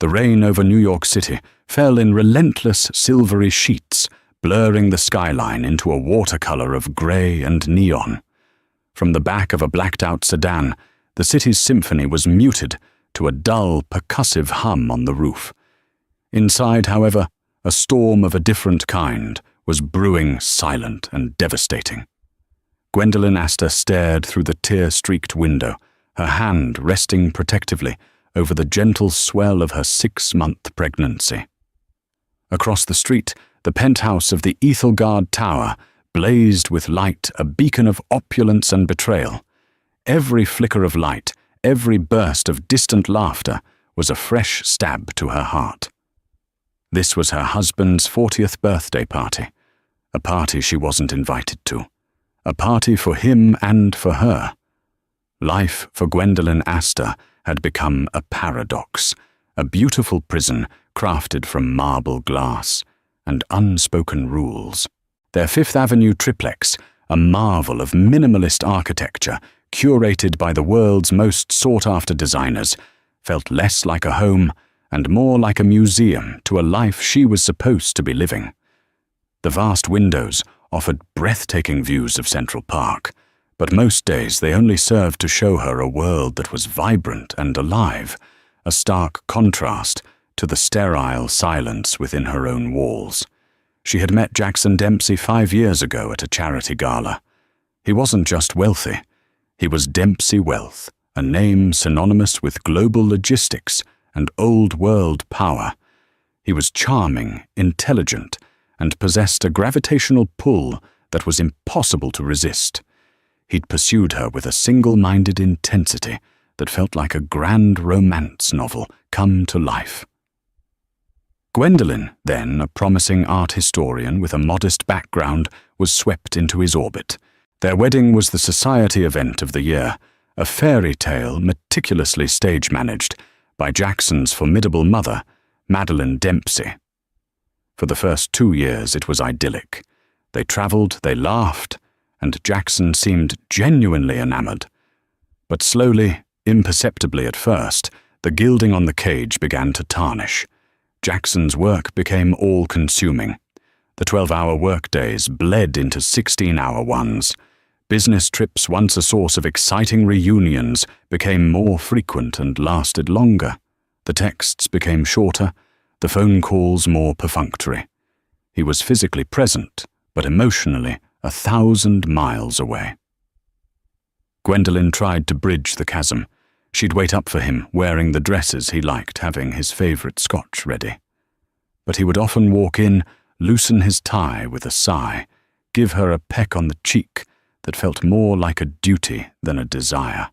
The rain over New York City fell in relentless silvery sheets, blurring the skyline into a watercolor of gray and neon. From the back of a blacked-out sedan, the city's symphony was muted to a dull, percussive hum on the roof. Inside, however, a storm of a different kind was brewing, silent and devastating. Gwendolyn Astor stared through the tear-streaked window, her hand resting protectively over the gentle swell of her 6-month pregnancy. Across the street, the penthouse of the Ethelgard Tower blazed with light, a beacon of opulence and betrayal. Every flicker of light, every burst of distant laughter was a fresh stab to her heart. This was her husband's 40th birthday party, a party she wasn't invited to, a party for him and for her. Life for Gwendolyn Astor had become a paradox, a beautiful prison crafted from marble glass and unspoken rules. Their Fifth Avenue triplex, a marvel of minimalist architecture curated by the world's most sought-after designers, felt less like a home and more like a museum to a life she was supposed to be living. The vast windows offered breathtaking views of Central Park, but most days they only served to show her a world that was vibrant and alive, a stark contrast to the sterile silence within her own walls. She had met Jackson Dempsey 5 years ago at a charity gala. He wasn't just wealthy. He was Dempsey Wealth, a name synonymous with global logistics and old-world power. He was charming, intelligent, and possessed a gravitational pull that was impossible to resist. He'd pursued her with a single-minded intensity that felt like a grand romance novel come to life. Gwendolyn, then a promising art historian with a modest background, was swept into his orbit. Their wedding was the society event of the year, a fairy tale meticulously stage-managed by Jackson's formidable mother, Madeline Dempsey. For the first 2 years it was idyllic. They traveled, they laughed, and Jackson seemed genuinely enamored. But slowly, imperceptibly at first, the gilding on the cage began to tarnish. Jackson's work became all-consuming. The 12-hour workdays bled into 16-hour ones. Business trips, once a source of exciting reunions, became more frequent and lasted longer. The texts became shorter, the phone calls more perfunctory. He was physically present, but emotionally 1,000 miles away. Gwendolyn tried to bridge the chasm. She'd wait up for him, wearing the dresses he liked, having his favorite scotch ready. But he would often walk in, loosen his tie with a sigh, give her a peck on the cheek that felt more like a duty than a desire,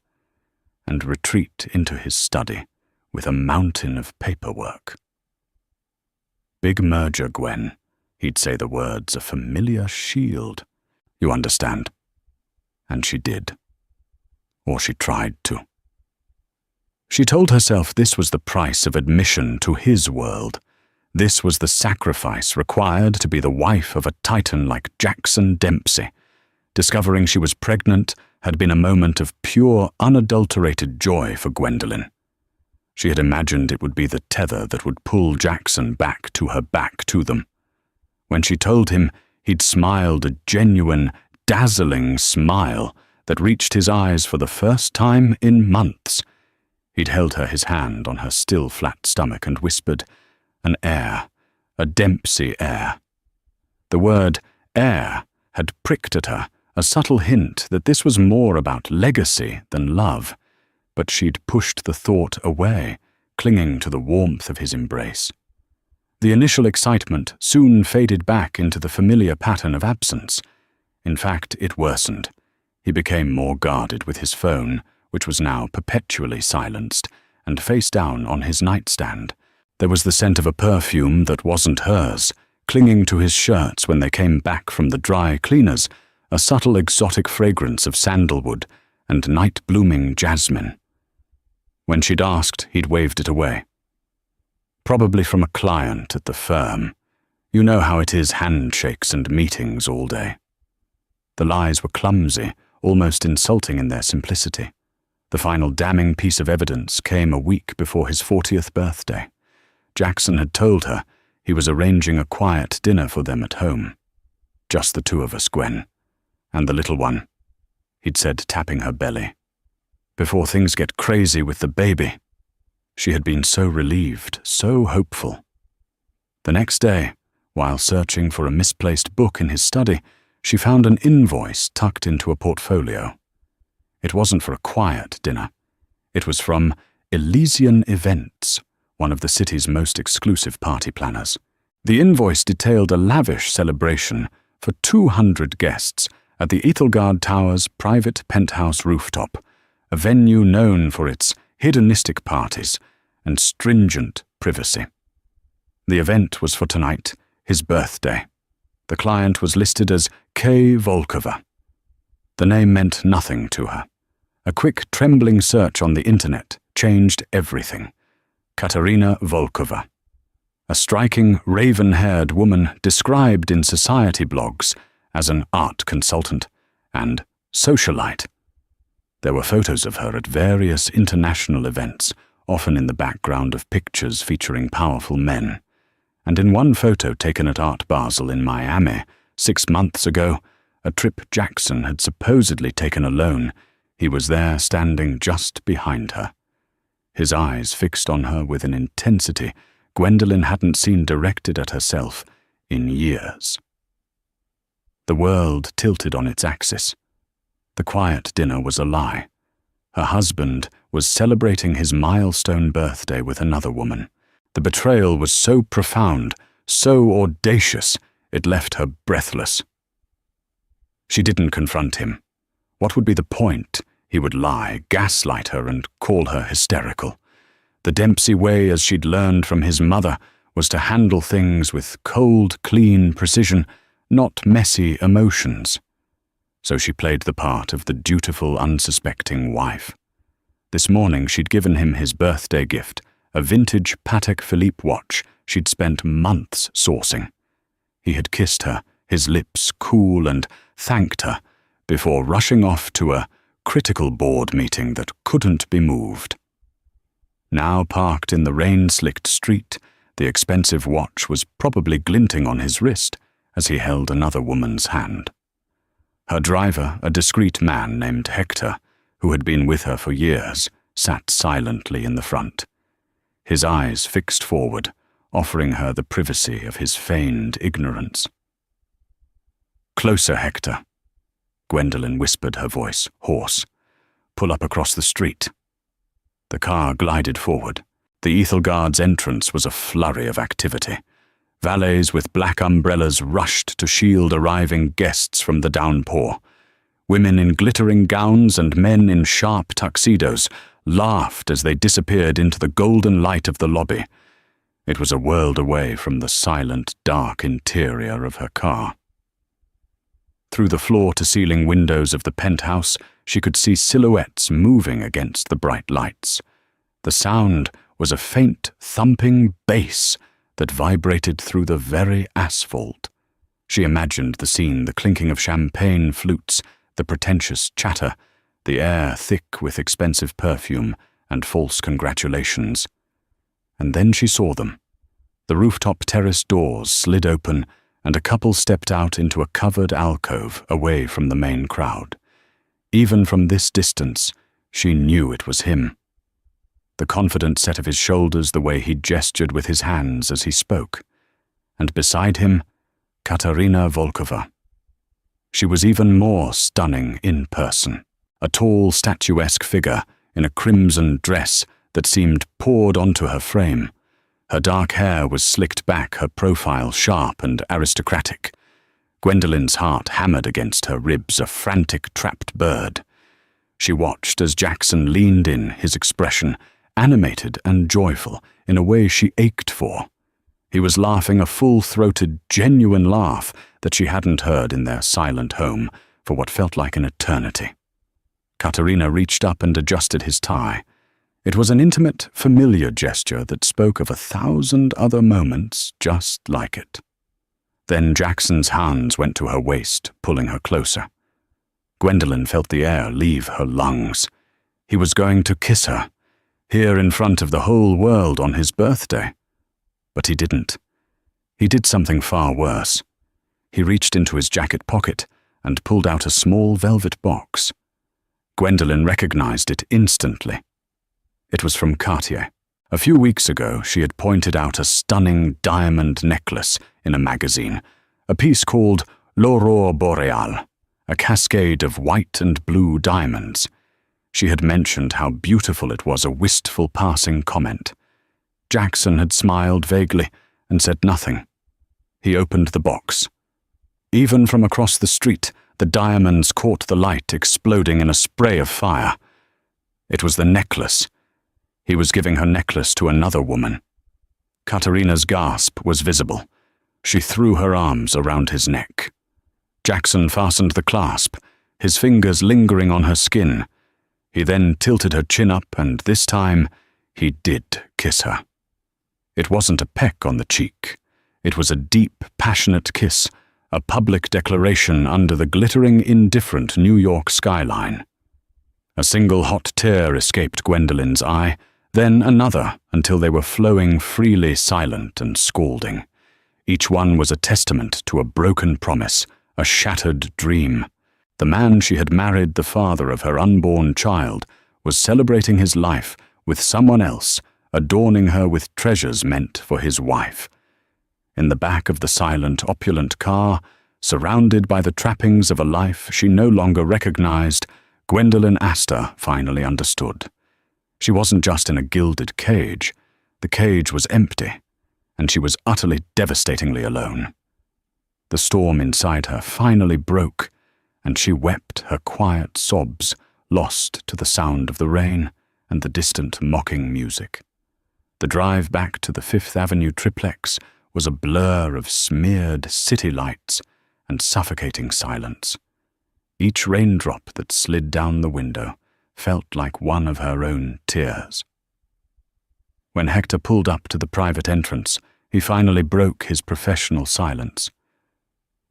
and retreat into his study with a mountain of paperwork. "Big merger, Gwen." He'd say the words, a familiar shield. "You understand." And she did. Or she tried to. She told herself this was the price of admission to his world. This was the sacrifice required to be the wife of a titan like Jackson Dempsey. Discovering she was pregnant had been a moment of pure, unadulterated joy for Gwendolyn. She had imagined it would be the tether that would pull Jackson back to them. When she told him, he'd smiled a genuine, dazzling smile that reached his eyes for the first time in months. He'd held his hand on her still flat stomach and whispered, "An heir, a Dempsey heir." The word heir had pricked at her, a subtle hint that this was more about legacy than love, but she'd pushed the thought away, clinging to the warmth of his embrace. The initial excitement soon faded back into the familiar pattern of absence. In fact, it worsened. He became more guarded with his phone, which was now perpetually silenced, and face down on his nightstand. There was the scent of a perfume that wasn't hers, clinging to his shirts when they came back from the dry cleaners, a subtle exotic fragrance of sandalwood and night-blooming jasmine. When she'd asked, he'd waved it away. Probably from a client at the firm. You know how it is, handshakes and meetings all day. The lies were clumsy, almost insulting in their simplicity. The final damning piece of evidence came a week before his 40th birthday. Jackson had told her he was arranging a quiet dinner for them at home. "Just the two of us, Gwen. And the little one," he'd said, tapping her belly. "Before things get crazy with the baby." She had been so relieved, so hopeful. The next day, while searching for a misplaced book in his study, she found an invoice tucked into a portfolio. It wasn't for a quiet dinner. It was from Elysian Events, one of the city's most exclusive party planners. The invoice detailed a lavish celebration for 200 guests at the Ethelgard Tower's private penthouse rooftop, a venue known for its hedonistic parties and stringent privacy. The event was for tonight, his birthday. The client was listed as K. Volkova. The name meant nothing to her. A quick, trembling search on the internet changed everything. Katerina Volkova. A striking, raven-haired woman described in society blogs as an art consultant and socialite. There were photos of her at various international events, often in the background of pictures featuring powerful men. And in one photo taken at Art Basel in Miami 6 months ago, a trip Jackson had supposedly taken alone, he was there standing just behind her. His eyes fixed on her with an intensity Gwendolen hadn't seen directed at herself in years. The world tilted on its axis. The quiet dinner was a lie. Her husband was celebrating his milestone birthday with another woman. The betrayal was so profound, so audacious, it left her breathless. She didn't confront him. What would be the point? He would lie, gaslight her, and call her hysterical. The Dempsey way, as she'd learned from his mother, was to handle things with cold, clean precision, not messy emotions. So she played the part of the dutiful, unsuspecting wife. This morning she'd given him his birthday gift, a vintage Patek Philippe watch she'd spent months sourcing. He had kissed her, his lips cool, and thanked her, before rushing off to a critical board meeting that couldn't be moved. Now parked in the rain-slicked street, the expensive watch was probably glinting on his wrist as he held another woman's hand. Her driver, a discreet man named Hector, who had been with her for years, sat silently in the front, his eyes fixed forward, offering her the privacy of his feigned ignorance. "Closer, Hector," Gwendolen whispered, her voice hoarse. "Pull up across the street." The car glided forward. The Ethelgard's entrance was a flurry of activity. Valets with black umbrellas rushed to shield arriving guests from the downpour. Women in glittering gowns and men in sharp tuxedos laughed as they disappeared into the golden light of the lobby. It was a world away from the silent, dark interior of her car. Through the floor-to-ceiling windows of the penthouse, she could see silhouettes moving against the bright lights. The sound was a faint, thumping bass that vibrated through the very asphalt. She imagined the scene, the clinking of champagne flutes, the pretentious chatter, the air thick with expensive perfume and false congratulations. And then she saw them. The rooftop terrace doors slid open, and a couple stepped out into a covered alcove away from the main crowd. Even from this distance, she knew it was him. The confident set of his shoulders, the way he gestured with his hands as he spoke. And beside him, Katerina Volkova. She was even more stunning in person, a tall, statuesque figure in a crimson dress that seemed poured onto her frame. Her dark hair was slicked back, her profile sharp and aristocratic. Gwendolen's heart hammered against her ribs, a frantic, trapped bird. She watched as Jackson leaned in, his expression animated and joyful in a way she ached for. He was laughing, a full-throated, genuine laugh that she hadn't heard in their silent home for what felt like an eternity. Katerina reached up and adjusted his tie. It was an intimate, familiar gesture that spoke of 1,000 other moments just like it. Then Jackson's hands went to her waist, pulling her closer. Gwendolen felt the air leave her lungs. He was going to kiss her, here in front of the whole world on his birthday. But he didn't. He did something far worse. He reached into his jacket pocket and pulled out a small velvet box. Gwendolen recognized it instantly. It was from Cartier. A few weeks ago, she had pointed out a stunning diamond necklace in a magazine, a piece called L'Aurore Boreale, a cascade of white and blue diamonds. She had mentioned how beautiful it was, a wistful passing comment. Jackson had smiled vaguely and said nothing. He opened the box. Even from across the street, the diamonds caught the light, exploding in a spray of fire. It was the necklace. He was giving her necklace to another woman. Katerina's gasp was visible. She threw her arms around his neck. Jackson fastened the clasp, his fingers lingering on her skin. He then tilted her chin up, and this time he did kiss her. It wasn't a peck on the cheek. It was a deep, passionate kiss, a public declaration under the glittering, indifferent New York skyline. A single hot tear escaped Gwendolen's eye, then another, until they were flowing freely, silent and scalding. Each one was a testament to a broken promise, a shattered dream. The man she had married, the father of her unborn child, was celebrating his life with someone else, adorning her with treasures meant for his wife. In the back of the silent, opulent car, surrounded by the trappings of a life she no longer recognized, Gwendolen Astor finally understood. She wasn't just in a gilded cage. The cage was empty, and she was utterly, devastatingly alone. The storm inside her finally broke, and she wept her quiet sobs, lost to the sound of the rain and the distant mocking music. The drive back to the Fifth Avenue triplex was a blur of smeared city lights and suffocating silence. Each raindrop that slid down the window felt like one of her own tears. When Hector pulled up to the private entrance, he finally broke his professional silence.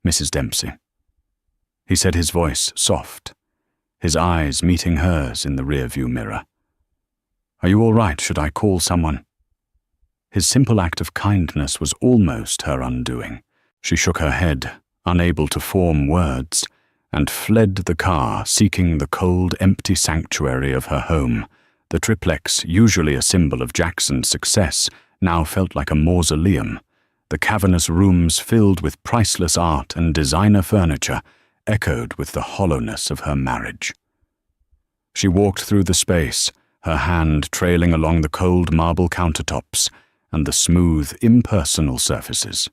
"Mrs. Dempsey." He said, his voice soft, his eyes meeting hers in the rearview mirror. "Are you all right? Should I call someone?" His simple act of kindness was almost her undoing. She shook her head, unable to form words, and fled the car, seeking the cold, empty sanctuary of her home. The triplex, usually a symbol of Jackson's success, now felt like a mausoleum. The cavernous rooms filled with priceless art and designer furniture echoed with the hollowness of her marriage. She walked through the space, her hand trailing along the cold marble countertops and the smooth, impersonal surfaces.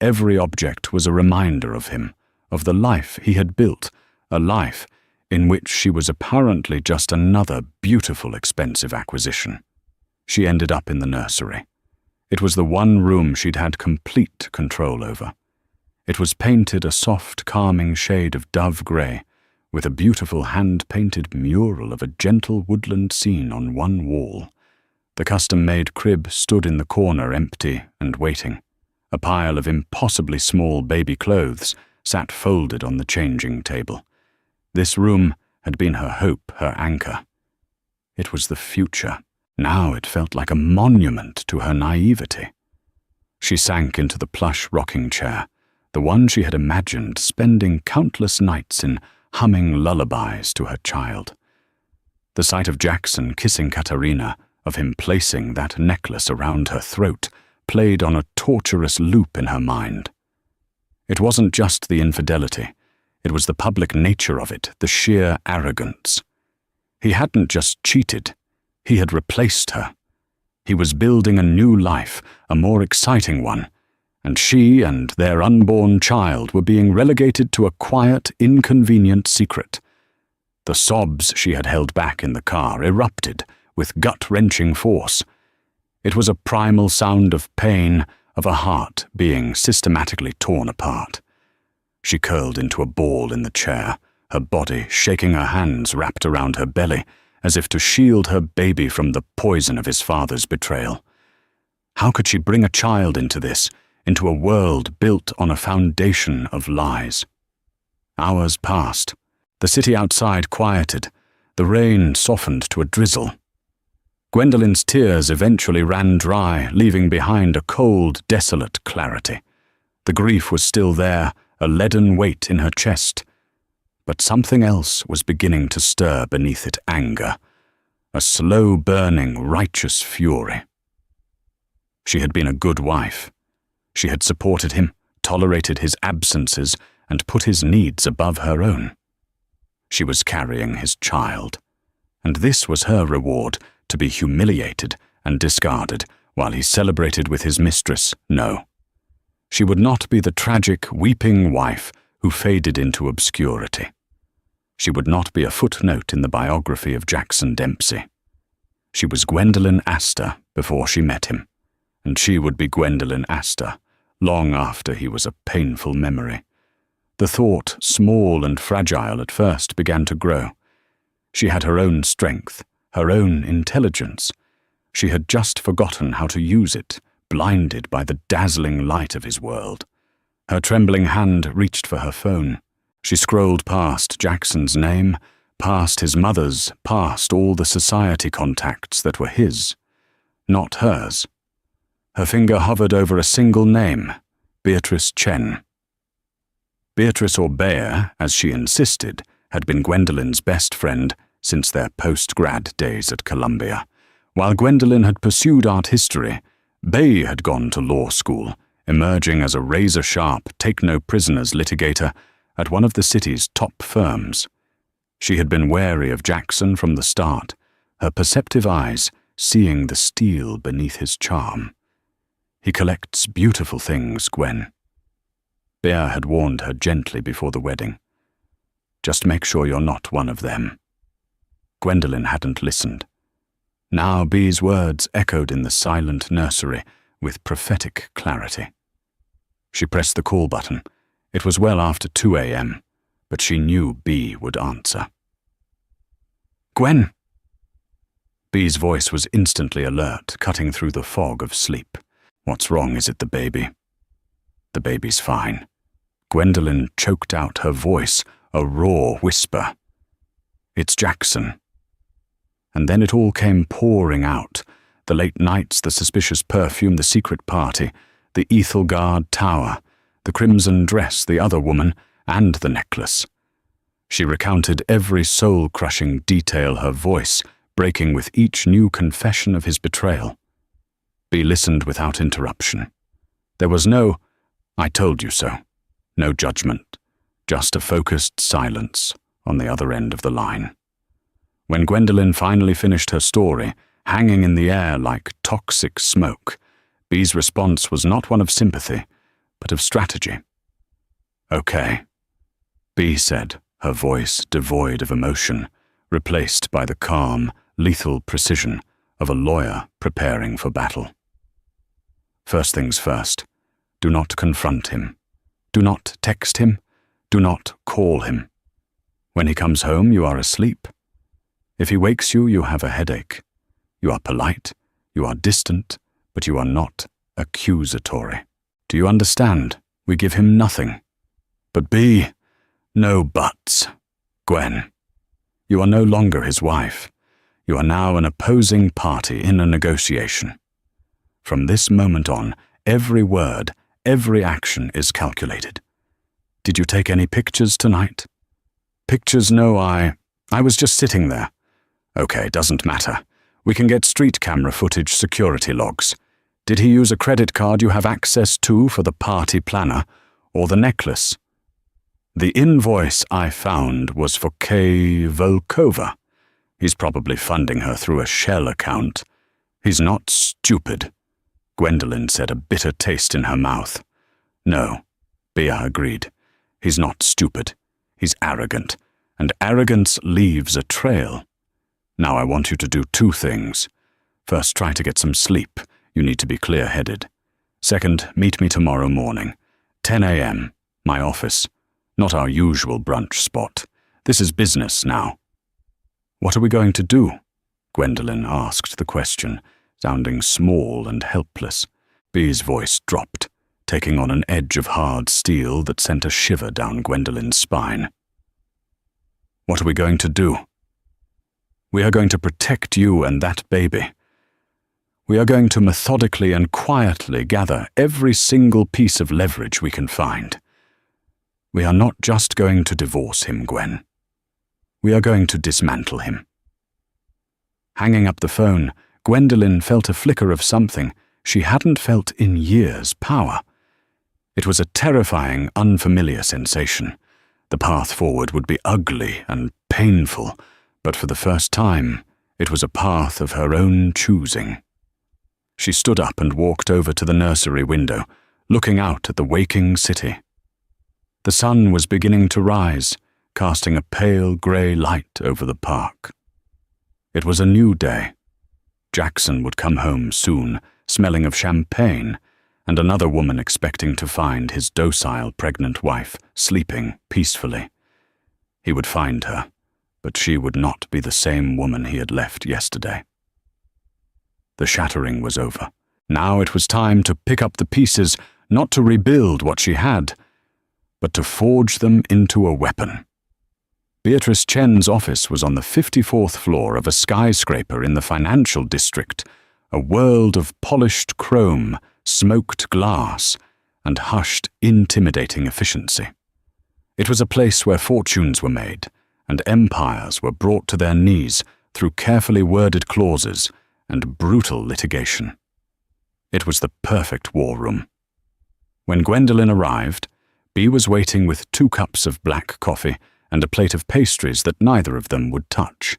Every object was a reminder of him, of the life he had built, a life in which she was apparently just another beautiful, expensive acquisition. She ended up in the nursery. It was the one room she'd had complete control over. It was painted a soft, calming shade of dove grey, with a beautiful hand-painted mural of a gentle woodland scene on one wall. The custom-made crib stood in the corner, empty and waiting. A pile of impossibly small baby clothes sat folded on the changing table. This room had been her hope, her anchor. It was the future. Now it felt like a monument to her naivety. She sank into the plush rocking chair, the one she had imagined spending countless nights in humming lullabies to her child. The sight of Jackson kissing Katerina, of him placing that necklace around her throat, played on a torturous loop in her mind. It wasn't just the infidelity. It was the public nature of it, the sheer arrogance. He hadn't just cheated. He had replaced her. He was building a new life, a more exciting one, and she and their unborn child were being relegated to a quiet, inconvenient secret. The sobs she had held back in the car erupted with gut-wrenching force. It was a primal sound of pain, of a heart being systematically torn apart. She curled into a ball in the chair, her body shaking, her hands wrapped around her belly, as if to shield her baby from the poison of his father's betrayal. How could she bring a child into this, into a world built on a foundation of lies? Hours passed. The city outside quieted. The rain softened to a drizzle. Gwendolyn's tears eventually ran dry, leaving behind a cold, desolate clarity. The grief was still there, a leaden weight in her chest. But something else was beginning to stir beneath it: anger, a slow-burning, righteous fury. She had been a good wife. She had supported him, tolerated his absences, and put his needs above her own. She was carrying his child, and this was her reward, to be humiliated and discarded while he celebrated with his mistress. No. She would not be the tragic, weeping wife who faded into obscurity. She would not be a footnote in the biography of Jackson Dempsey. She was Gwendolyn Astor before she met him, and she would be Gwendolyn Astor long after he was a painful memory. The thought, small and fragile at first, began to grow. She had her own strength, her own intelligence. She had just forgotten how to use it, blinded by the dazzling light of his world. Her trembling hand reached for her phone. She scrolled past Jackson's name, past his mother's, past all the society contacts that were his, not hers. Her finger hovered over a single name: Beatrice Chen. Beatrice, or Bea, as she insisted, had been Gwendolyn's best friend since their post-grad days at Columbia. While Gwendolyn had pursued art history, Bea had gone to law school, emerging as a razor-sharp, take-no-prisoners litigator at one of the city's top firms. She had been wary of Jackson from the start, her perceptive eyes seeing the steel beneath his charm. "He collects beautiful things, Gwen." Bea had warned her gently before the wedding. "Just make sure you're not one of them." Gwendolyn hadn't listened. Now Bea's words echoed in the silent nursery with prophetic clarity. She pressed the call button. It was well after 2 a.m., but she knew Bea would answer. "Gwen!" Bea's voice was instantly alert, cutting through the fog of sleep. "What's wrong? Is it the baby?" "The baby's fine." Gwendolyn choked out her voice, a raw whisper. "It's Jackson." And then it all came pouring out: the late nights, the suspicious perfume, the secret party, the Ethelgard tower, the crimson dress, the other woman, and the necklace. She recounted every soul-crushing detail, her voice breaking with each new confession of his betrayal. Bea listened without interruption. There was no "I told you so," no judgment, just a focused silence on the other end of the line. When Gwendolyn finally finished her story, hanging in the air like toxic smoke, Bea's response was not one of sympathy, but of strategy. "Okay," Bea said, her voice devoid of emotion, replaced by the calm, lethal precision of a lawyer preparing for battle. "First things first, do not confront him. Do not text him. Do not call him. When he comes home, you are asleep. If he wakes you, you have a headache. You are polite, you are distant, but you are not accusatory. Do you understand? We give him nothing." "But Bea..." "No buts. Gwen, you are no longer his wife. You are now an opposing party in a negotiation. From this moment on, every word, every action is calculated. Did you take any pictures tonight?" "Pictures? No, I was just sitting there." "Okay, doesn't matter. We can get street camera footage, security logs. Did he use a credit card you have access to for the party planner, or the necklace?" "The invoice I found was for Kay Volkova. He's probably funding her through a shell account. He's not stupid." Gwendolyn said, a bitter taste in her mouth. "No," Bea agreed. "He's not stupid. He's arrogant, and arrogance leaves a trail. Now I want you to do 2 things. First, try to get some sleep. You need to be clear-headed. Second, meet me tomorrow morning. 10 a.m., my office. Not our usual brunch spot. This is business now." "What are we going to do?" Gwendolyn asked the question, sounding small and helpless. Bea's voice dropped, taking on an edge of hard steel that sent a shiver down Gwendolyn's spine. "What are we going to do?" "We are going to protect you and that baby. We are going to methodically and quietly gather every single piece of leverage we can find. We are not just going to divorce him, Gwen. We are going to dismantle him." Hanging up the phone, Gwendolen felt a flicker of something she hadn't felt in years: power. It was a terrifying, unfamiliar sensation. The path forward would be ugly and painful, but for the first time, it was a path of her own choosing. She stood up and walked over to the nursery window, looking out at the waking city. The sun was beginning to rise, casting a pale grey light over the park. It was a new day. Jackson would come home soon, smelling of champagne, and another woman expecting to find his docile pregnant wife sleeping peacefully. He would find her, but she would not be the same woman he had left yesterday. The shattering was over. Now it was time to pick up the pieces, not to rebuild what she had, but to forge them into a weapon. Beatrice Chen's office was on the 54th floor of a skyscraper in the financial district, a world of polished chrome, smoked glass, and hushed, intimidating efficiency. It was a place where fortunes were made, and empires were brought to their knees through carefully worded clauses and brutal litigation. It was the perfect war room. When Gwendolen arrived, Bea was waiting with 2 cups of black coffee and a plate of pastries that neither of them would touch.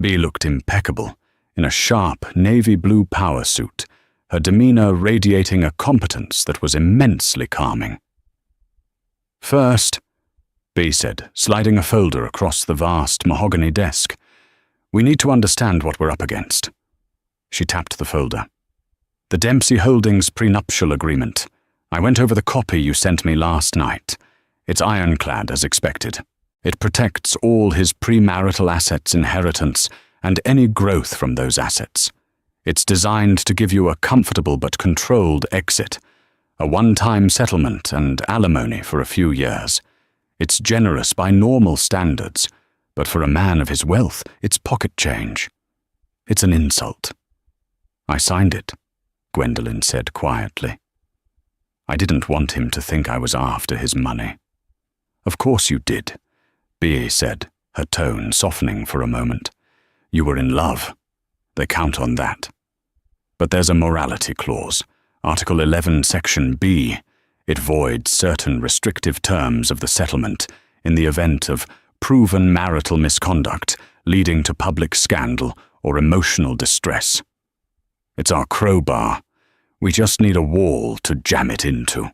Bea looked impeccable, in a sharp navy blue power suit, her demeanor radiating a competence that was immensely calming. "First," Bea said, sliding a folder across the vast mahogany desk, "we need to understand what we're up against." She tapped the folder. "The Dempsey Holdings prenuptial agreement. I went over the copy you sent me last night. It's ironclad as expected. It protects all his premarital assets' inheritance and any growth from those assets. It's designed to give you a comfortable but controlled exit, a one-time settlement and alimony for a few years. It's generous by normal standards, but for a man of his wealth, it's pocket change. It's an insult." "I signed it," Gwendolen said quietly. "I didn't want him to think I was after his money." "Of course you did," Bea said, her tone softening for a moment. "You were in love. They count on that. But there's a morality clause, Article 11, Section B. It voids certain restrictive terms of the settlement in the event of proven marital misconduct leading to public scandal or emotional distress. It's our crowbar. We just need a wall to jam it into."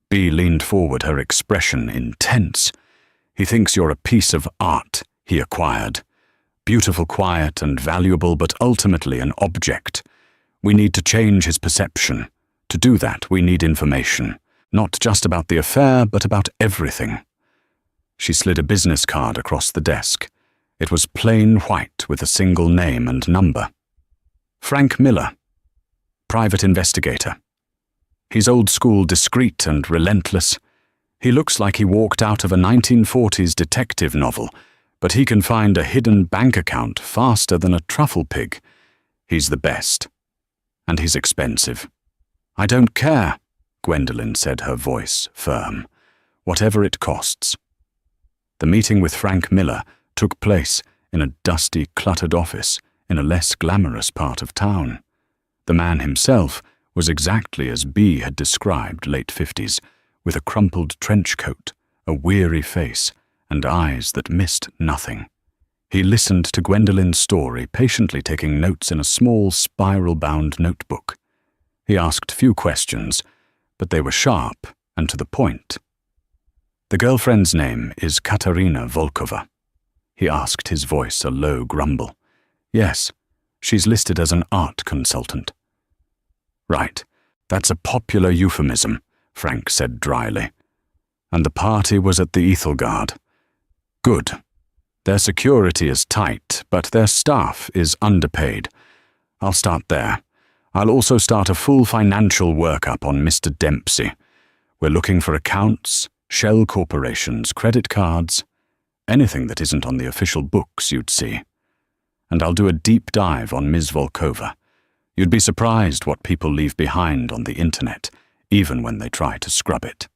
Bea leaned forward, her expression intense. "He thinks you're a piece of art he acquired. Beautiful, quiet, and valuable, but ultimately an object. We need to change his perception. To do that, we need information. Not just about the affair, but about everything." She slid a business card across the desk. It was plain white with a single name and number. "Frank Miller, private investigator. He's old-school, discreet, and relentless. He looks like he walked out of a 1940s detective novel, but he can find a hidden bank account faster than a truffle pig. He's the best. And he's expensive." "I don't care," Gwendolen said, her voice firm. "Whatever it costs." The meeting with Frank Miller took place in a dusty, cluttered office in a less glamorous part of town. The man himself was exactly as Bea had described, late 50s, with a crumpled trench coat, a weary face, and eyes that missed nothing. He listened to Gwendolen's story, patiently taking notes in a small spiral-bound notebook. He asked few questions, but they were sharp and to the point. "The girlfriend's name is Katarina Volkova." He asked, his voice a low grumble. "Yes, she's listed as an art consultant." "Right, that's a popular euphemism," Frank said dryly. "And the party was at the Ethelgard. Good. Their security is tight, but their staff is underpaid. I'll start there. I'll also start a full financial workup on Mr. Dempsey. We're looking for accounts, shell corporations, credit cards, anything that isn't on the official books you'd see. And I'll do a deep dive on Ms. Volkova. You'd be surprised what people leave behind on the internet, even when they try to scrub it.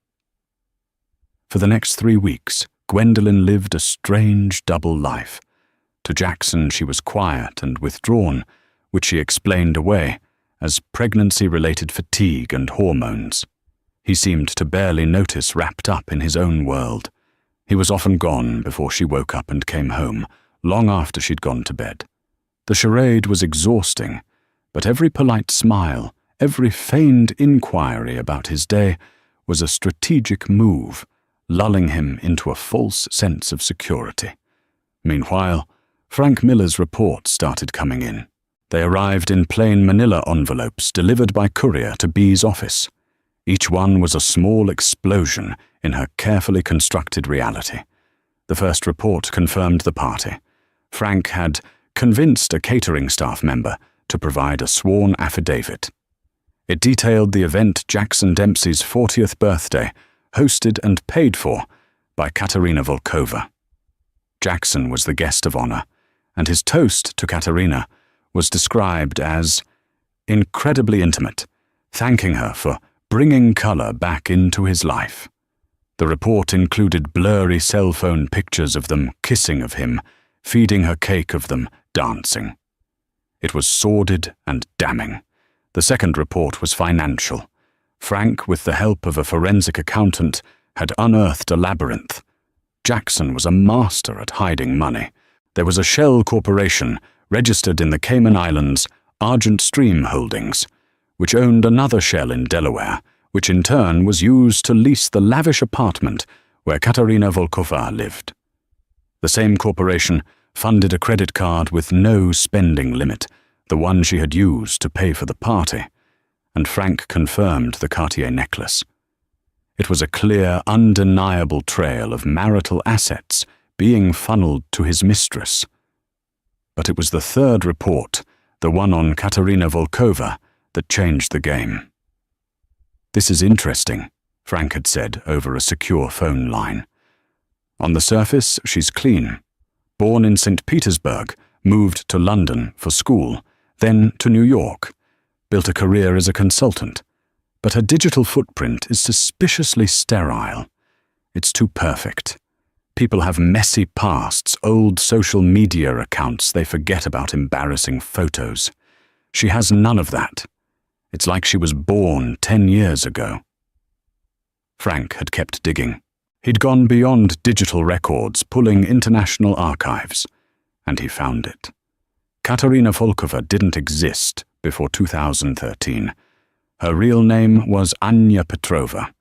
For the next 3 weeks, Gwendolyn lived a strange double life. To Jackson she was quiet and withdrawn, which she explained away as pregnancy-related fatigue and hormones. He seemed to barely notice, wrapped up in his own world. He was often gone before she woke up and came home, long after she'd gone to bed. The charade was exhausting, but every polite smile, every feigned inquiry about his day was a strategic move, lulling him into a false sense of security. Meanwhile, Frank Miller's reports started coming in. They arrived in plain manila envelopes delivered by courier to B's office. Each one was a small explosion in her carefully constructed reality. The first report confirmed the party. Frank had convinced a catering staff member to provide a sworn affidavit. It detailed the event Jackson Dempsey's 40th birthday, hosted and paid for by Katerina Volkova. Jackson was the guest of honor, and his toast to Katerina was described as incredibly intimate, thanking her for bringing color back into his life. The report included blurry cell phone pictures of them kissing of him, feeding her cake of them dancing. It was sordid and damning. The second report was financial. Frank, with the help of a forensic accountant, had unearthed a labyrinth. Jackson was a master at hiding money. There was a shell corporation registered in the Cayman Islands, Argent Stream Holdings, which owned another shell in Delaware, which in turn was used to lease the lavish apartment where Katerina Volkova lived. The same corporation funded a credit card with no spending limit, the one she had used to pay for the party, and Frank confirmed the Cartier necklace. It was a clear, undeniable trail of marital assets being funneled to his mistress. But it was the third report, the one on Katerina Volkova, that changed the game. "This is interesting," Frank had said over a secure phone line. "On the surface, she's clean. Born in St. Petersburg, moved to London for school, then to New York, built a career as a consultant. But her digital footprint is suspiciously sterile. It's too perfect. People have messy pasts, old social media accounts they forget about, embarrassing photos. She has none of that. It's like she was born 10 years ago." Frank had kept digging. He'd gone beyond digital records, pulling international archives, and he found it. Katerina Volkova didn't exist before 2013. Her real name was Anya Petrova.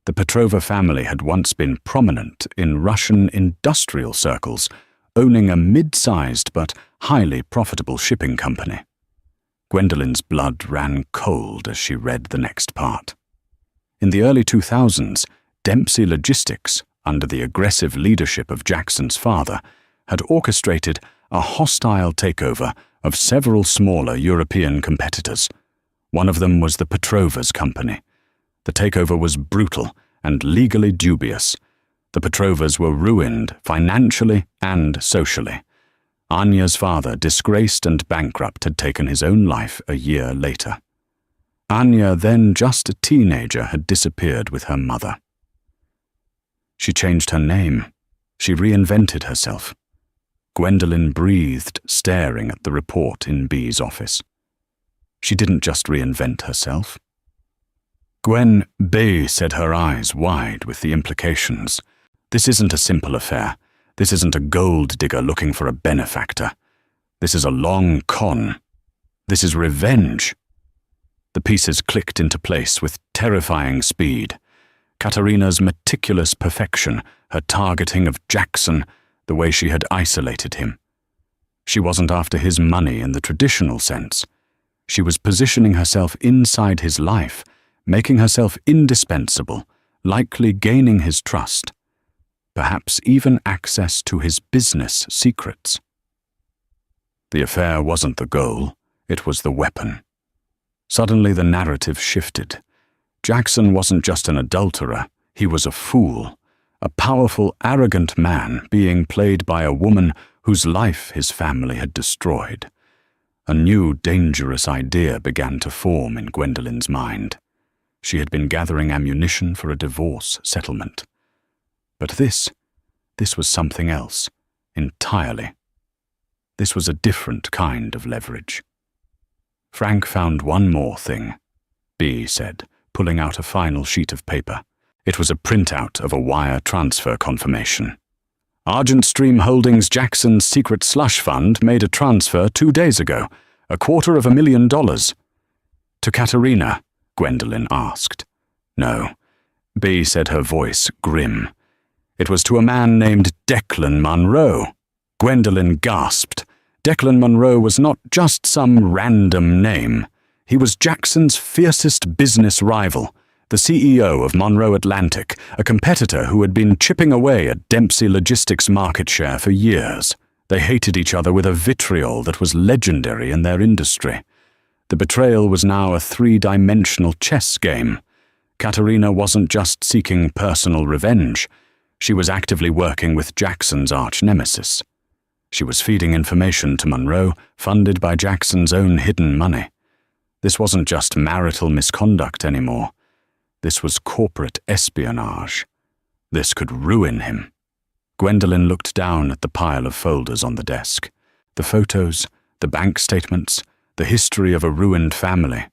The Petrova family had once been prominent in Russian industrial circles, owning a mid-sized but highly profitable shipping company. Gwendolyn's blood ran cold as she read the next part. In the early 2000s, Dempsey Logistics, under the aggressive leadership of Jackson's father, had orchestrated a hostile takeover of several smaller European competitors. One of them was the Petrovas Company. The takeover was brutal and legally dubious. The Petrovas were ruined financially and socially. Anya's father, disgraced and bankrupt, had taken his own life a year later. Anya, then just a teenager, had disappeared with her mother. She changed her name. She reinvented herself. Gwendolyn breathed, staring at the report in B's office. She didn't just reinvent herself. "Gwen," B said, her eyes wide with the implications. "This isn't a simple affair. This isn't a gold digger looking for a benefactor. This is a long con. This is revenge." The pieces clicked into place with terrifying speed. Katerina's meticulous perfection, her targeting of Jackson, the way she had isolated him. She wasn't after his money in the traditional sense. She was positioning herself inside his life, making herself indispensable, likely gaining his trust, perhaps even access to his business secrets. The affair wasn't the goal, it was the weapon. Suddenly the narrative shifted. Jackson wasn't just an adulterer, he was a fool, a powerful, arrogant man being played by a woman whose life his family had destroyed. A new dangerous idea began to form in Gwendolyn's mind. She had been gathering ammunition for a divorce settlement. But this was something else, entirely. This was a different kind of leverage. Frank found one more thing, B said, pulling out a final sheet of paper. It was a printout of a wire transfer confirmation. Argent Stream Holdings Jackson's secret slush fund made a transfer 2 days ago, $250,000. To Katerina, Gwendolyn asked. No, B said, her voice grim. It was to a man named Declan Monroe. Gwendolyn gasped. Declan Monroe was not just some random name. He was Jackson's fiercest business rival, the CEO of Monroe Atlantic, a competitor who had been chipping away at Dempsey Logistics' market share for years. They hated each other with a vitriol that was legendary in their industry. The betrayal was now a 3-dimensional chess game. Katerina wasn't just seeking personal revenge. She was actively working with Jackson's arch-nemesis. She was feeding information to Monroe, funded by Jackson's own hidden money. This wasn't just marital misconduct anymore. This was corporate espionage. This could ruin him. Gwendolyn looked down at the pile of folders on the desk. The photos, the bank statements, the history of a ruined family.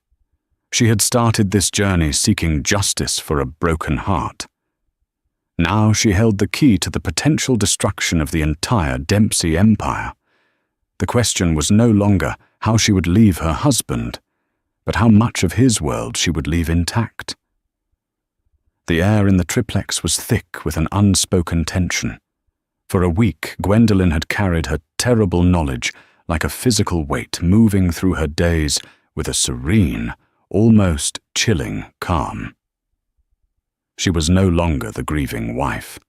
She had started this journey seeking justice for a broken heart. Now she held the key to the potential destruction of the entire Dempsey empire. The question was no longer how she would leave her husband, but how much of his world she would leave intact. The air in the triplex was thick with an unspoken tension. For a week, Gwendolyn had carried her terrible knowledge like a physical weight, moving through her days with a serene, almost chilling calm. She was no longer the grieving wife.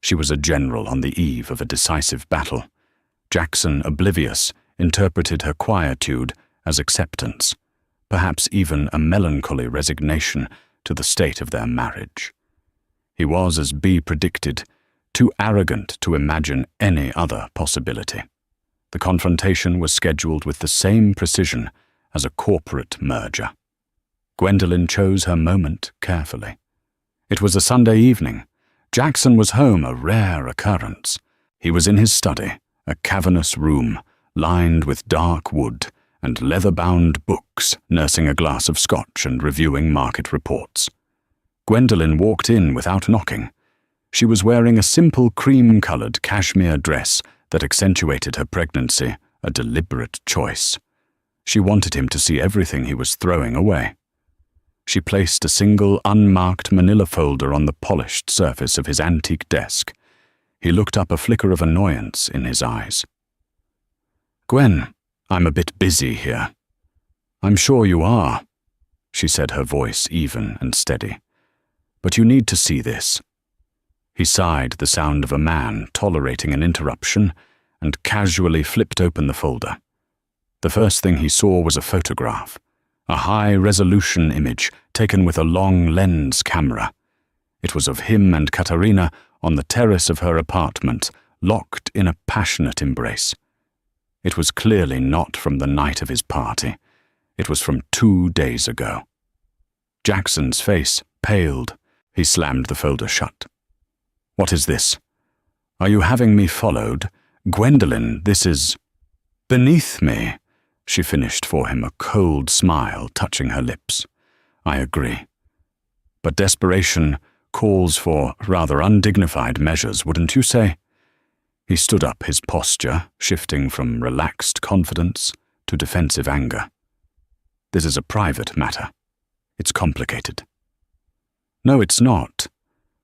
She was a general on the eve of a decisive battle. Jackson, oblivious, interpreted her quietude as acceptance, perhaps even a melancholy resignation to the state of their marriage. He was, as B predicted, too arrogant to imagine any other possibility. The confrontation was scheduled with the same precision as a corporate merger. Gwendolyn chose her moment carefully. It was a Sunday evening. Jackson was home, a rare occurrence. He was in his study, a cavernous room, lined with dark wood and leather-bound books, nursing a glass of scotch and reviewing market reports. Gwendolyn walked in without knocking. She was wearing a simple cream-colored cashmere dress that accentuated her pregnancy, a deliberate choice. She wanted him to see everything he was throwing away. She placed a single unmarked manila folder on the polished surface of his antique desk. He looked up, a flicker of annoyance in his eyes. "Gwen, I'm a bit busy here." "I'm sure you are," she said, her voice even and steady. "But you need to see this." He sighed, the sound of a man tolerating an interruption, and casually flipped open the folder. The first thing he saw was a photograph, a high-resolution image taken with a long lens camera. It was of him and Katerina on the terrace of her apartment, locked in a passionate embrace. It was clearly not from the night of his party. It was from 2 days ago. Jackson's face paled. He slammed the folder shut. "What is this? Are you having me followed? Gwendolyn, this is..." "Beneath me," she finished for him, a cold smile touching her lips. "I agree. But desperation calls for rather undignified measures, wouldn't you say?" He stood up, his posture shifting from relaxed confidence to defensive anger. "This is a private matter. It's complicated." "No, it's not,"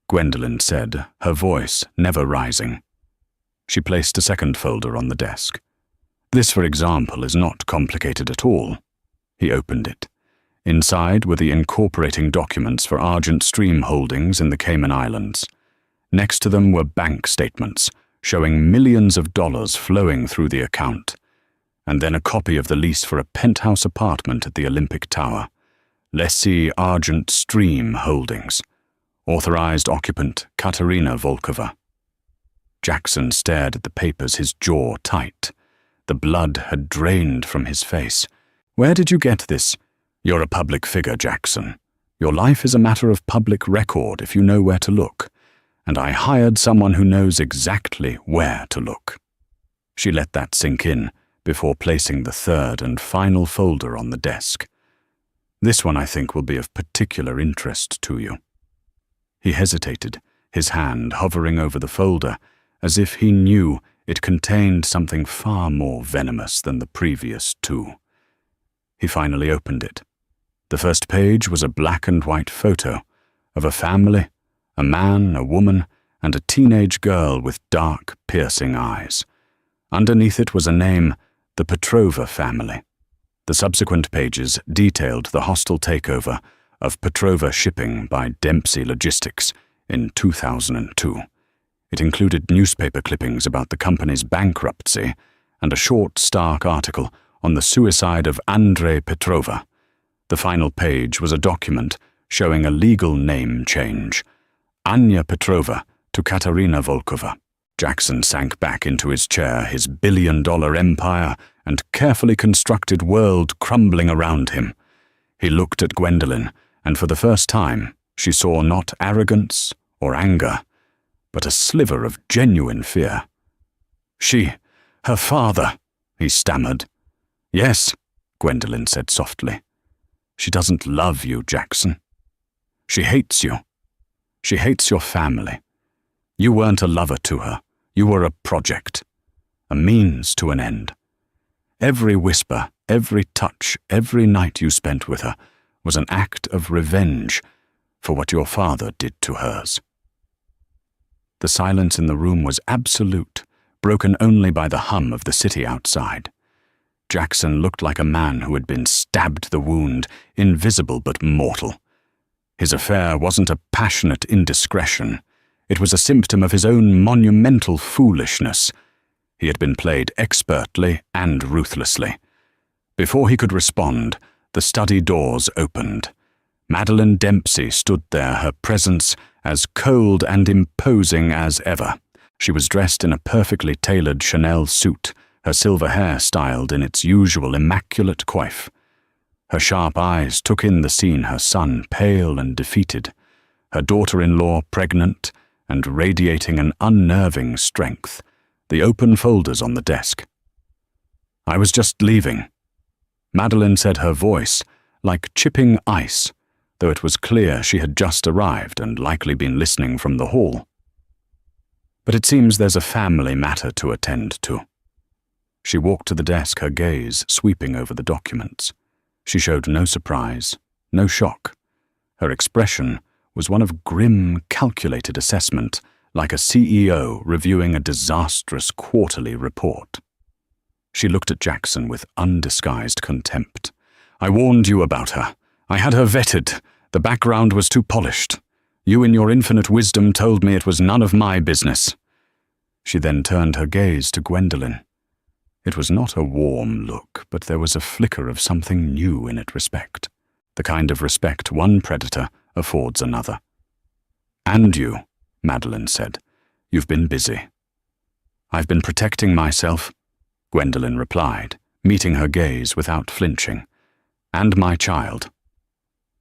Gwendolyn said, her voice never rising. She placed a second folder on the desk. "This, for example, is not complicated at all." He opened it. Inside were the incorporating documents for Argent Stream Holdings in the Cayman Islands. Next to them were bank statements, showing millions of dollars flowing through the account, and then a copy of the lease for a penthouse apartment at the Olympic Tower. Lessee Argent Stream Holdings. Authorized occupant Katerina Volkova. Jackson stared at the papers, his jaw tight. The blood had drained from his face. "Where did you get this?" "You're a public figure, Jackson. Your life is a matter of public record if you know where to look. And I hired someone who knows exactly where to look." She let that sink in before placing the third and final folder on the desk. "This one I think will be of particular interest to you." He hesitated, his hand hovering over the folder, as if he knew it contained something far more venomous than the previous two. He finally opened it. The first page was a black and white photo of a family, a man, a woman, and a teenage girl with dark, piercing eyes. Underneath it was a name, the Petrova family. The subsequent pages detailed the hostile takeover of Petrova Shipping by Dempsey Logistics in 2002. It included newspaper clippings about the company's bankruptcy and a short, stark article on the suicide of Andrei Petrova. The final page was a document showing a legal name change, Anya Petrova to Katerina Volkova. Jackson sank back into his chair, his billion-dollar empire and carefully constructed world crumbling around him. He looked at Gwendolyn, and for the first time, she saw not arrogance or anger, but a sliver of genuine fear. Her father, he stammered. "Yes," Gwendolyn said softly. "She doesn't love you, Jackson. She hates you. She hates your family. You weren't a lover to her. You were a project, a means to an end. Every whisper, every touch, every night you spent with her was an act of revenge for what your father did to hers." The silence in the room was absolute, broken only by the hum of the city outside. Jackson looked like a man who had been stabbed the wound, invisible but mortal. His affair wasn't a passionate indiscretion. It was a symptom of his own monumental foolishness. He had been played expertly and ruthlessly. Before he could respond, the study doors opened. Madeline Dempsey stood there, her presence as cold and imposing as ever. She was dressed in a perfectly tailored Chanel suit, her silver hair styled in its usual immaculate coif. Her sharp eyes took in the scene, her son pale and defeated, her daughter-in-law pregnant and radiating an unnerving strength, the open folders on the desk. "I was just leaving," Madeline said, her voice like chipping ice, though it was clear she had just arrived and likely been listening from the hall. "But it seems there's a family matter to attend to." She walked to the desk, her gaze sweeping over the documents. She showed no surprise, no shock. Her expression was one of grim, calculated assessment, like a CEO reviewing a disastrous quarterly report. She looked at Jackson with undisguised contempt. "I warned you about her. I had her vetted. The background was too polished. You in your infinite wisdom told me it was none of my business." She then turned her gaze to Gwendolyn. It was not a warm look, but there was a flicker of something new in it, respect. The kind of respect one predator affords another. "And you," Madeline said. "You've been busy." "I've been protecting myself," Gwendolyn replied, meeting her gaze without flinching. "And my child."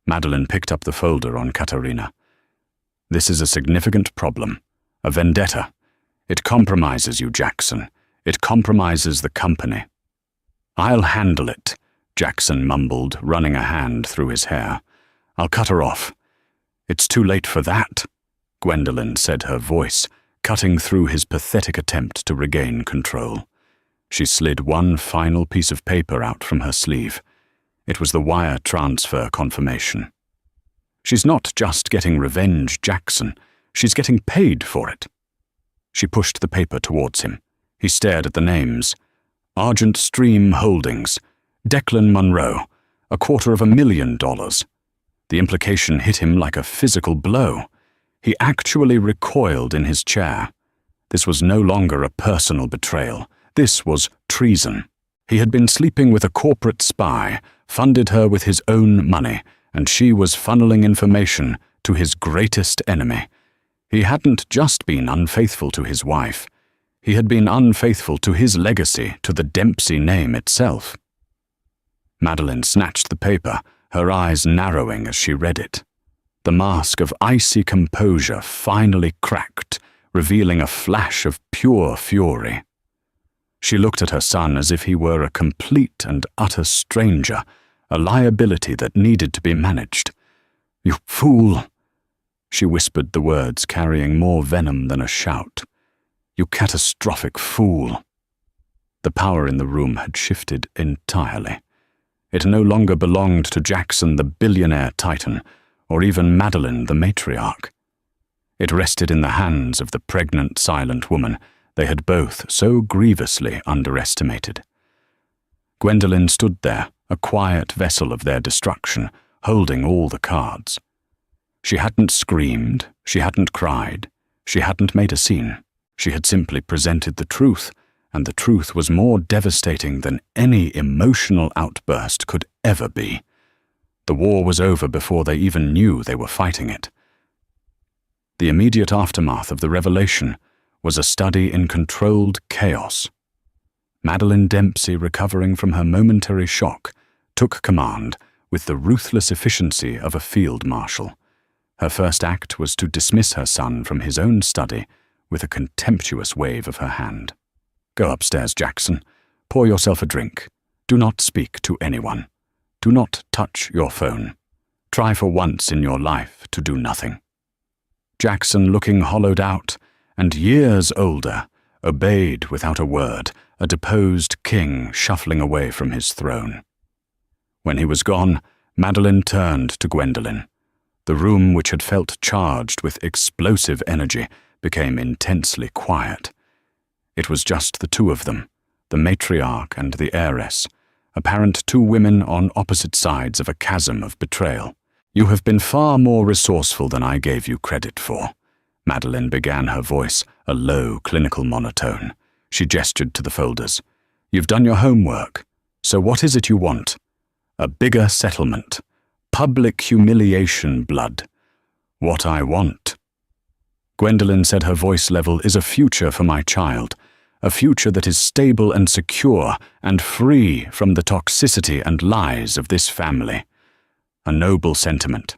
Madeline picked up the folder on Katerina. "This is a significant problem, a vendetta. It compromises you, Jackson. It compromises the company." "I'll handle it," Jackson mumbled, running a hand through his hair. "I'll cut her off." "It's too late for that," Gwendolyn said, her voice cutting through his pathetic attempt to regain control. She slid one final piece of paper out from her sleeve. It was the wire transfer confirmation. "She's not just getting revenge, Jackson. She's getting paid for it." She pushed the paper towards him. He stared at the names. Argent Stream Holdings, Declan Monroe, $250,000. The implication hit him like a physical blow. He actually recoiled in his chair. This was no longer a personal betrayal. This was treason. He had been sleeping with a corporate spy, funded her with his own money, and she was funneling information to his greatest enemy. He hadn't just been unfaithful to his wife. He had been unfaithful to his legacy, to the Dempsey name itself. Madeline snatched the paper, her eyes narrowing as she read it. The mask of icy composure finally cracked, revealing a flash of pure fury. She looked at her son as if he were a complete and utter stranger, a liability that needed to be managed. "You fool!" She whispered the words carrying more venom than a shout. "You catastrophic fool!" The power in the room had shifted entirely. It no longer belonged to Jackson the billionaire titan, or even Madeline the matriarch. It rested in the hands of the pregnant, silent woman they had both so grievously underestimated. Gwendolen stood there, a quiet vessel of their destruction, holding all the cards. She hadn't screamed, she hadn't cried, she hadn't made a scene. She had simply presented the truth, and the truth was more devastating than any emotional outburst could ever be. The war was over before they even knew they were fighting it. The immediate aftermath of the revelation was a study in controlled chaos. Madeline Dempsey, recovering from her momentary shock, took command with the ruthless efficiency of a field marshal. Her first act was to dismiss her son from his own study with a contemptuous wave of her hand. "Go upstairs, Jackson. Pour yourself a drink. Do not speak to anyone. Do not touch your phone. Try for once in your life to do nothing." Jackson, looking hollowed out and years older, obeyed without a word, a deposed king shuffling away from his throne. When he was gone, Madeline turned to Gwendolen. The room, which had felt charged with explosive energy, became intensely quiet. It was just the two of them, the matriarch and the heiress, apparent two women on opposite sides of a chasm of betrayal. "You have been far more resourceful than I gave you credit for," Madeline began, her voice a low, clinical monotone. She gestured to the folders. "You've done your homework. So what is it you want? A bigger settlement. Public humiliation, blood. What I want." Gwendolen said, her voice level, "is a future for my child. A future that is stable and secure and free from the toxicity and lies of this family." "A noble sentiment,"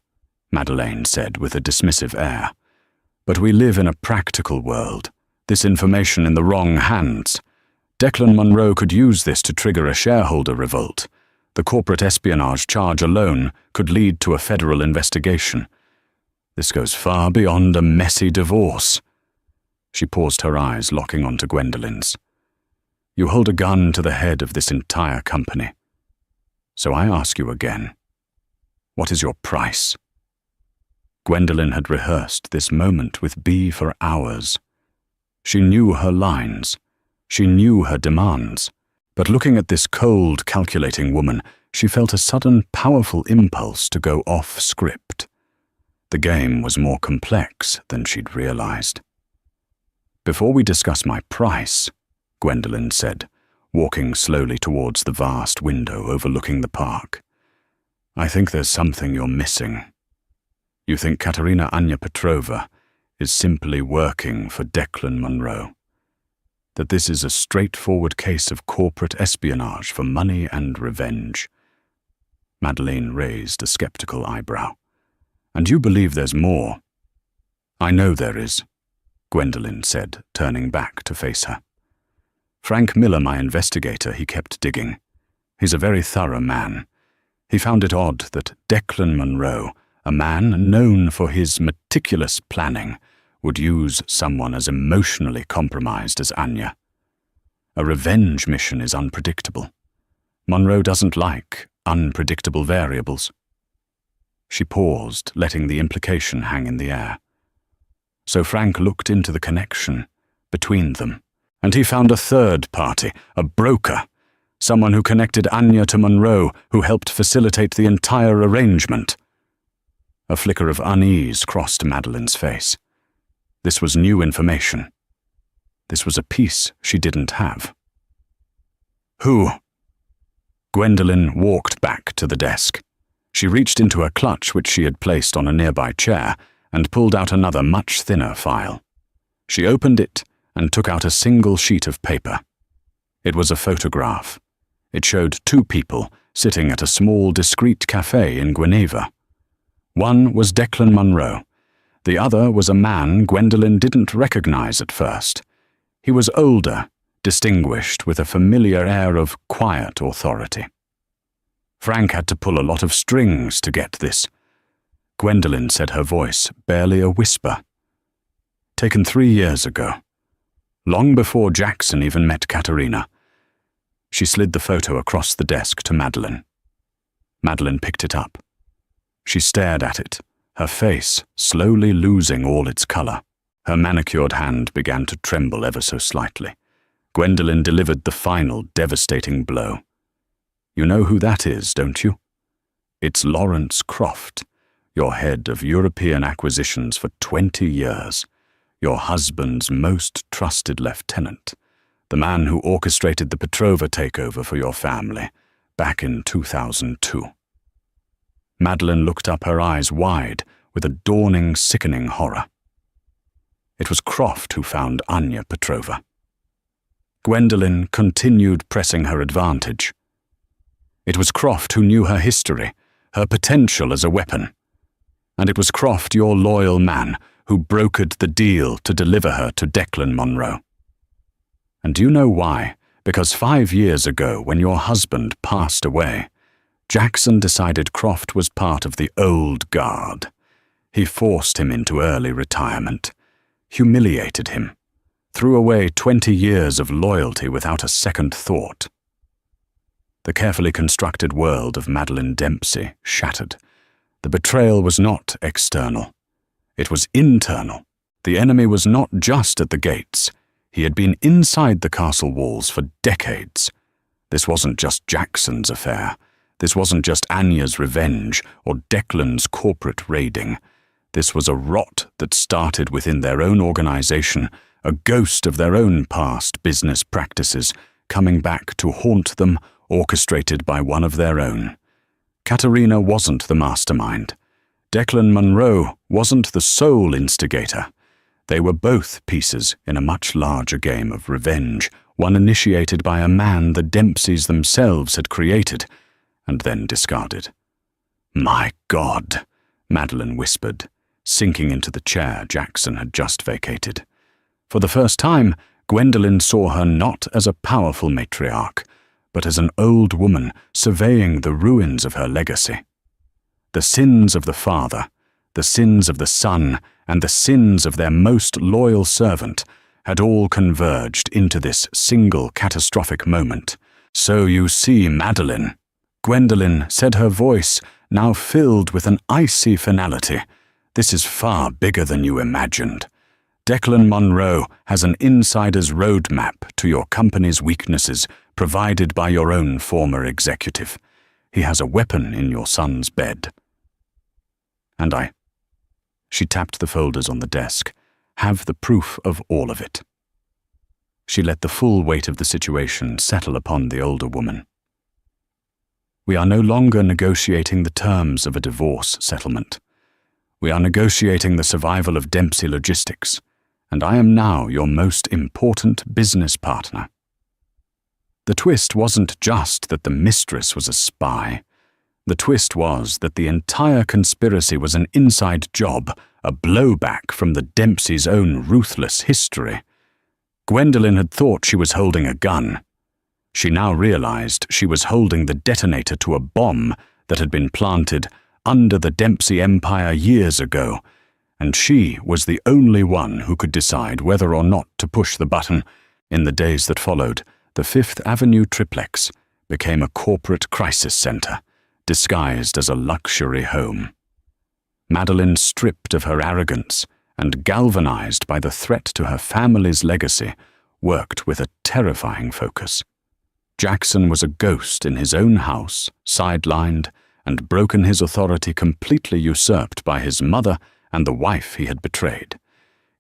Madeleine said with a dismissive air. "But we live in a practical world. This information in the wrong hands. Declan Monroe could use this to trigger a shareholder revolt. The corporate espionage charge alone could lead to a federal investigation. This goes far beyond a messy divorce." She paused, her eyes locking onto Gwendolen's. "You hold a gun to the head of this entire company. So I ask you again, what is your price?" Gwendolen had rehearsed this moment with Bea for hours. She knew her lines. She knew her demands. But looking at this cold, calculating woman, she felt a sudden, powerful impulse to go off script. The game was more complex than she'd realized. "Before we discuss my price," Gwendolen said, walking slowly towards the vast window overlooking the park, "I think there's something you're missing. You think Katerina Anya Petrova is simply working for Declan Monroe. That this is a straightforward case of corporate espionage for money and revenge." Madeleine raised a skeptical eyebrow. "And you believe there's more?" "I know there is," Gwendolen said, turning back to face her. "Frank Miller, my investigator, he kept digging. He's a very thorough man. He found it odd that Declan Monroe, a man known for his meticulous planning, would use someone as emotionally compromised as Anya. A revenge mission is unpredictable. Monroe doesn't like unpredictable variables." She paused, letting the implication hang in the air. So Frank looked into the connection between them, and he found a third party, a broker, someone who connected Anya to Monroe, who helped facilitate the entire arrangement. A flicker of unease crossed Madeleine's face. This was new information. This was a piece she didn't have. "Who?" Gwendolen walked back to the desk. She reached into a clutch which she had placed on a nearby chair and pulled out another much thinner file. She opened it and took out a single sheet of paper. It was a photograph. It showed two people sitting at a small, discreet cafe in Guinevere. One was Declan Munro. The other was a man Gwendolen didn't recognize at first. He was older, distinguished with a familiar air of quiet authority. Frank had to pull a lot of strings to get this. Gwendolen said, her voice barely a whisper. Taken 3 years ago, long before Jackson even met Katerina. She slid the photo across the desk to Madeline. Madeline picked it up. She stared at it, her face slowly losing all its color. Her manicured hand began to tremble ever so slightly. Gwendolen delivered the final devastating blow. You know who that is, don't you? It's Lawrence Croft, your head of European acquisitions for 20 years, your husband's most trusted lieutenant, the man who orchestrated the Petrova takeover for your family back in 2002. Madeline looked up, her eyes wide with a dawning, sickening horror. It was Croft who found Anya Petrova. Gwendolen continued pressing her advantage. It was Croft who knew her history, her potential as a weapon. And it was Croft, your loyal man, who brokered the deal to deliver her to Declan Munro. And do you know why? Because 5 years ago, when your husband passed away, Jackson decided Croft was part of the old guard. He forced him into early retirement, humiliated him, threw away 20 years of loyalty without a second thought. The carefully constructed world of Madeline Dempsey shattered. The betrayal was not external. It was internal. The enemy was not just at the gates. He had been inside the castle walls for decades. This wasn't just Jackson's affair. This wasn't just Anya's revenge or Declan's corporate raiding. This was a rot that started within their own organization, a ghost of their own past business practices, coming back to haunt them, orchestrated by one of their own. Katerina wasn't the mastermind. Declan Munro wasn't the sole instigator. They were both pieces in a much larger game of revenge, one initiated by a man the Dempseys themselves had created and then discarded. "My God," Madeline whispered, sinking into the chair Jackson had just vacated. For the first time, Gwendolen saw her not as a powerful matriarch, but as an old woman surveying the ruins of her legacy. The sins of the father, the sins of the son, and the sins of their most loyal servant had all converged into this single catastrophic moment. "So you see, Madeline," Gwendolen said, her voice now filled with an icy finality, "this is far bigger than you imagined. Declan Munro has an insider's roadmap to your company's weaknesses provided by your own former executive. He has a weapon in your son's bed. And she tapped the folders on the desk, have the proof of all of it." She let the full weight of the situation settle upon the older woman. "We are no longer negotiating the terms of a divorce settlement. We are negotiating the survival of Dempsey Logistics, and I am now your most important business partner." The twist wasn't just that the Mistress was a spy. The twist was that the entire conspiracy was an inside job, a blowback from the Dempseys' own ruthless history. Gwendolen had thought she was holding a gun. She now realized she was holding the detonator to a bomb that had been planted under the Dempsey empire years ago, and she was the only one who could decide whether or not to push the button. In the days that followed, the Fifth Avenue triplex became a corporate crisis center, disguised as a luxury home. Madeline, stripped of her arrogance and galvanized by the threat to her family's legacy, worked with a terrifying focus. Jackson was a ghost in his own house, sidelined, and broken, his authority completely usurped by his mother and the wife he had betrayed.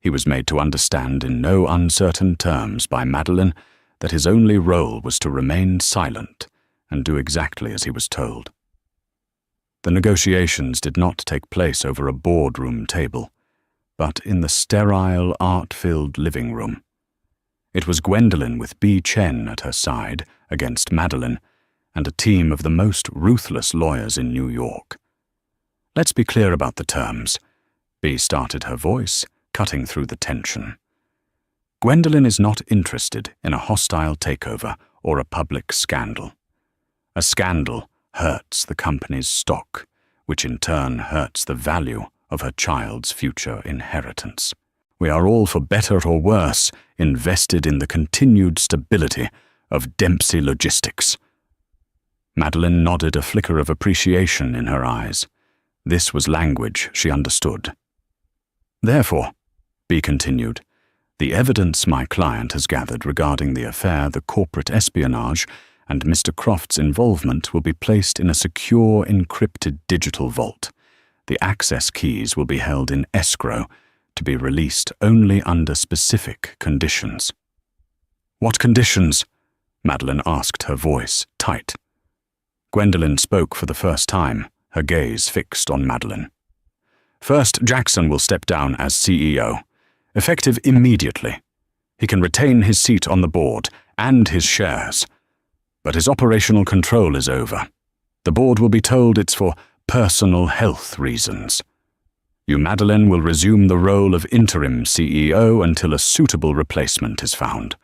He was made to understand in no uncertain terms by Madeline that his only role was to remain silent and do exactly as he was told. The negotiations did not take place over a boardroom table, but in the sterile, art-filled living room. It was Gwendolen with B. Chen at her side against Madeline, and a team of the most ruthless lawyers in New York. Let's be clear about the terms. B started her voice, cutting through the tension. Gwendolen is not interested in a hostile takeover or a public scandal. A scandal hurts the company's stock, which in turn hurts the value of her child's future inheritance. We are all, for better or worse, invested in the continued stability of Dempsey Logistics. Madeline nodded, a flicker of appreciation in her eyes. This was language she understood. Therefore, B continued, the evidence my client has gathered regarding the affair, the corporate espionage, and Mr. Croft's involvement will be placed in a secure, encrypted digital vault. The access keys will be held in escrow, to be released only under specific conditions. What conditions? Madeline asked, her voice tight. Gwendolen spoke for the first time, her gaze fixed on Madeline. First, Jackson will step down as CEO, effective immediately. He can retain his seat on the board and his shares, but his operational control is over. The board will be told it's for personal health reasons. You, Madeline, will resume the role of interim CEO until a suitable replacement is found.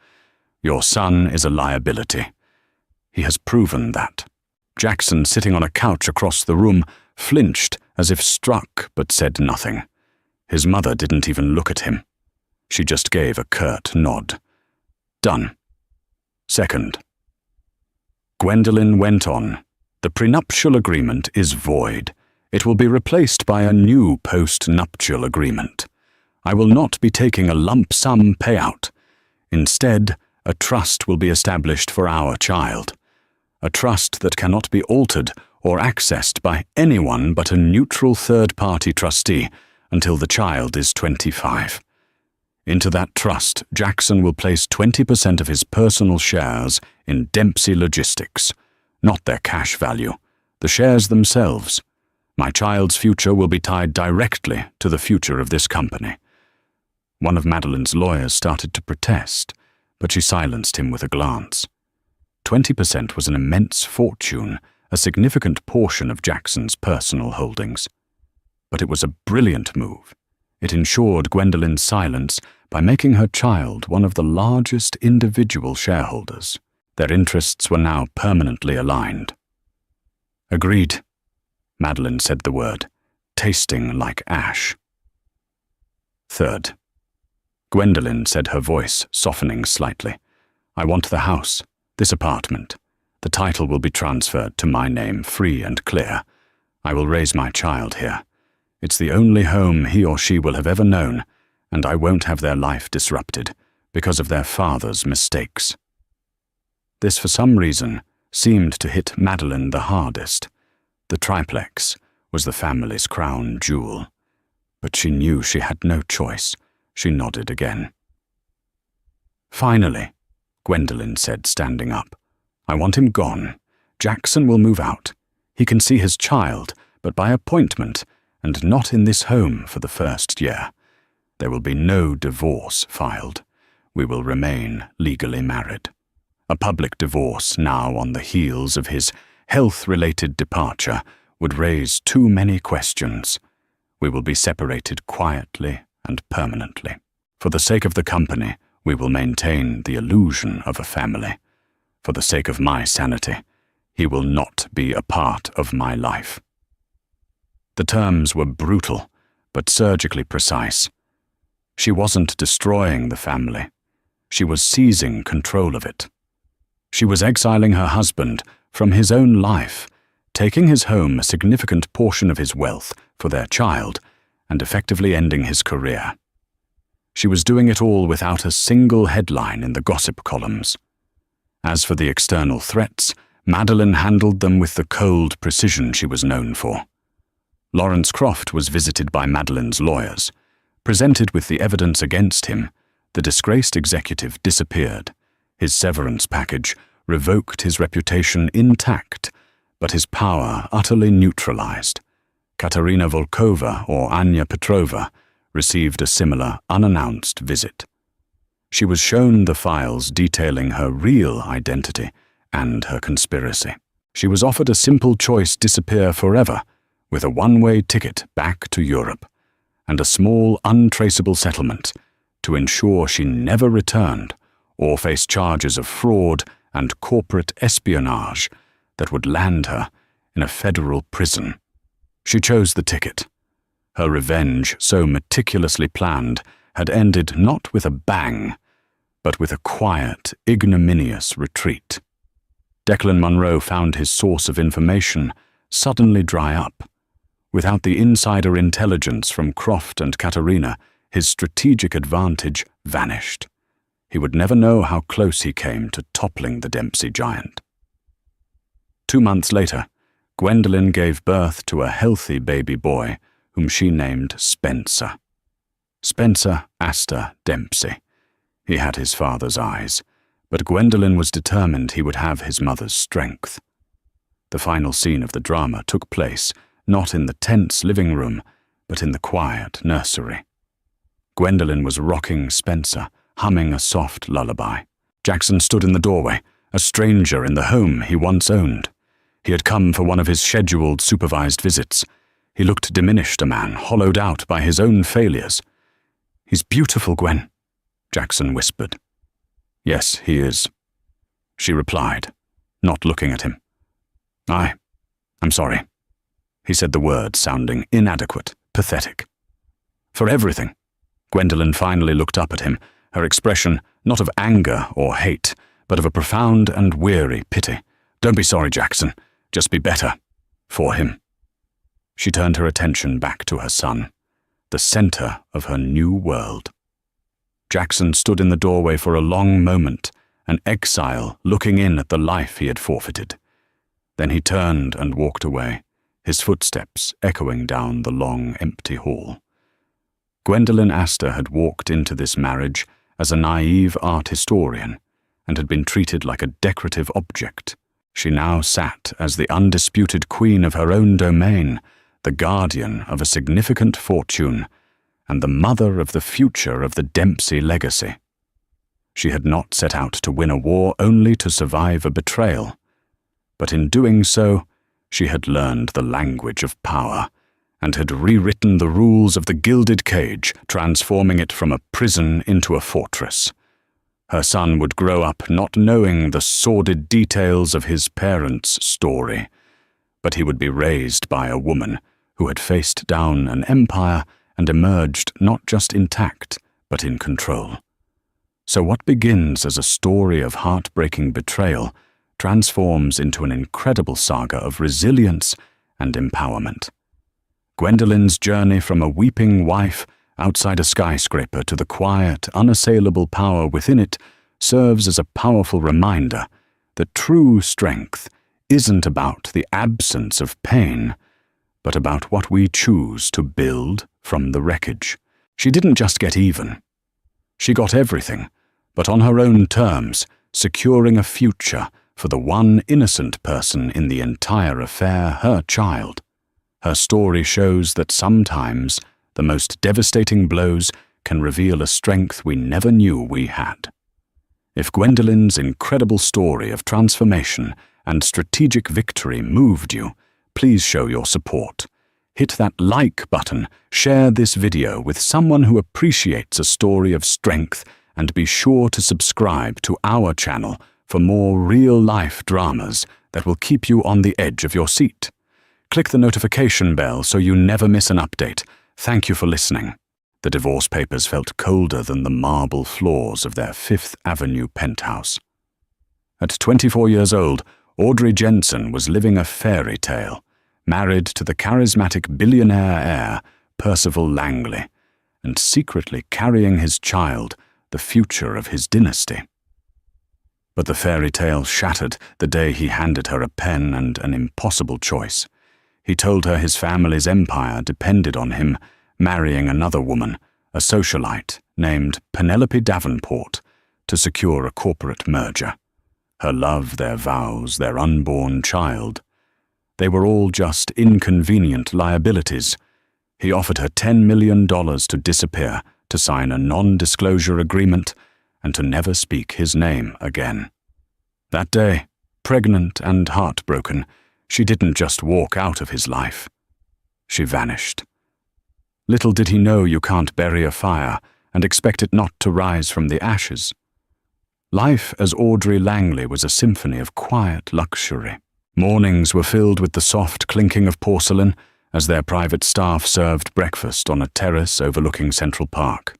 Your son is a liability. He has proven that. Jackson, sitting on a couch across the room, flinched as if struck but said nothing. His mother didn't even look at him. She just gave a curt nod. Done. Second. Gwendolen went on. The prenuptial agreement is void. It will be replaced by a new post-nuptial agreement. I will not be taking a lump sum payout. Instead, a trust will be established for our child. A trust that cannot be altered or accessed by anyone but a neutral third-party trustee until the child is 25. Into that trust, Jackson will place 20% of his personal shares in Dempsey Logistics, not their cash value, the shares themselves. My child's future will be tied directly to the future of this company. One of Madeline's lawyers started to protest, but she silenced him with a glance. 20% was an immense fortune, a significant portion of Jackson's personal holdings. But it was a brilliant move. It ensured Gwendolen's silence by making her child one of the largest individual shareholders. Their interests were now permanently aligned. Agreed. Madeline said the word, tasting like ash. Third. Gwendolen said, her voice softening slightly. I want the house, this apartment. The title will be transferred to my name, free and clear. I will raise my child here. It's the only home he or she will have ever known, and I won't have their life disrupted because of their father's mistakes. This, for some reason, seemed to hit Madeline the hardest. The triplex was the family's crown jewel, but she knew she had no choice. She nodded again. Finally, Gwendolen said, standing up, I want him gone. Jackson will move out. He can see his child, but by appointment, and not in this home for the first year. There will be no divorce filed. We will remain legally married. A public divorce now on the heels of his health-related departure would raise too many questions. We will be separated quietly and permanently. For the sake of the company, we will maintain the illusion of a family. For the sake of my sanity, he will not be a part of my life. The terms were brutal, but surgically precise. She wasn't destroying the family. She was seizing control of it. She was exiling her husband from his own life, taking his home, a significant portion of his wealth, for their child, and effectively ending his career. She was doing it all without a single headline in the gossip columns. As for the external threats, Madeline handled them with the cold precision she was known for. Lawrence Croft was visited by Madeline's lawyers. Presented with the evidence against him, the disgraced executive disappeared. His severance package revoked his reputation intact, but his power utterly neutralized. Katerina Volkova or Anya Petrova received a similar unannounced visit. She was shown the files detailing her real identity and her conspiracy. She was offered a simple choice: disappear forever, with a one-way ticket back to Europe, and a small untraceable settlement to ensure she never returned or faced charges of fraud and corporate espionage that would land her in a federal prison. She chose the ticket. Her revenge, so meticulously planned, had ended not with a bang, but with a quiet, ignominious retreat. Declan Munro found his source of information suddenly dry up. Without the insider intelligence from Croft and Katerina, his strategic advantage vanished. He would never know how close he came to toppling the Dempsey giant. 2 months later, Gwendolyn gave birth to a healthy baby boy whom she named Spencer. Spencer Astor Dempsey. He had his father's eyes, but Gwendolyn was determined he would have his mother's strength. The final scene of the drama took place not in the tense living room, but in the quiet nursery. Gwendolyn was rocking Spencer, humming a soft lullaby. Jackson stood in the doorway, a stranger in the home he once owned. He had come for one of his scheduled supervised visits. He looked diminished, a man hollowed out by his own failures. "He's beautiful, Gwen," Jackson whispered. "Yes, he is," she replied, not looking at him. I'm sorry." He said the words sounding inadequate, pathetic. "For everything." Gwendolyn finally looked up at him, her expression not of anger or hate, but of a profound and weary pity. "Don't be sorry, Jackson. Just be better. For him." She turned her attention back to her son, the center of her new world. Jackson stood in the doorway for a long moment, an exile looking in at the life he had forfeited. Then he turned and walked away, his footsteps echoing down the long, empty hall. Gwendolyn Astor had walked into this marriage as a naive art historian and had been treated like a decorative object. She now sat as the undisputed queen of her own domain, the guardian of a significant fortune, and the mother of the future of the Dempsey legacy. She had not set out to win a war only to survive a betrayal, but in doing so, she had learned the language of power and had rewritten the rules of the gilded cage, transforming it from a prison into a fortress. Her son would grow up not knowing the sordid details of his parents' story, but he would be raised by a woman who had faced down an empire and emerged not just intact, but in control. So what begins as a story of heartbreaking betrayal transforms into an incredible saga of resilience and empowerment. Gwendolyn's journey from a weeping wife outside a skyscraper to the quiet, unassailable power within it serves as a powerful reminder that true strength isn't about the absence of pain, but about what we choose to build from the wreckage. She didn't just get even. She got everything, but on her own terms, securing a future for the one innocent person in the entire affair, her child. Her story shows that sometimes the most devastating blows can reveal a strength we never knew we had. If Gwendolyn's incredible story of transformation and strategic victory moved you, please show your support. Hit that like button, share this video with someone who appreciates a story of strength, and be sure to subscribe to our channel for more real-life dramas that will keep you on the edge of your seat. Click the notification bell so you never miss an update. Thank you for listening. The divorce papers felt colder than the marble floors of their Fifth Avenue penthouse. At 24 years old, Audrey Jensen was living a fairy tale, married to the charismatic billionaire heir, Percival Langley, and secretly carrying his child, the future of his dynasty. But the fairy tale shattered the day he handed her a pen and an impossible choice. He told her his family's empire depended on him marrying another woman, a socialite named Penelope Davenport, to secure a corporate merger. Her love, their vows, their unborn child. They were all just inconvenient liabilities. He offered her $10 million to disappear, to sign a non-disclosure agreement, and to never speak his name again. That day, pregnant and heartbroken, she didn't just walk out of his life. She vanished. Little did he know you can't bury a fire and expect it not to rise from the ashes. Life as Audrey Langley was a symphony of quiet luxury. Mornings were filled with the soft clinking of porcelain as their private staff served breakfast on a terrace overlooking Central Park.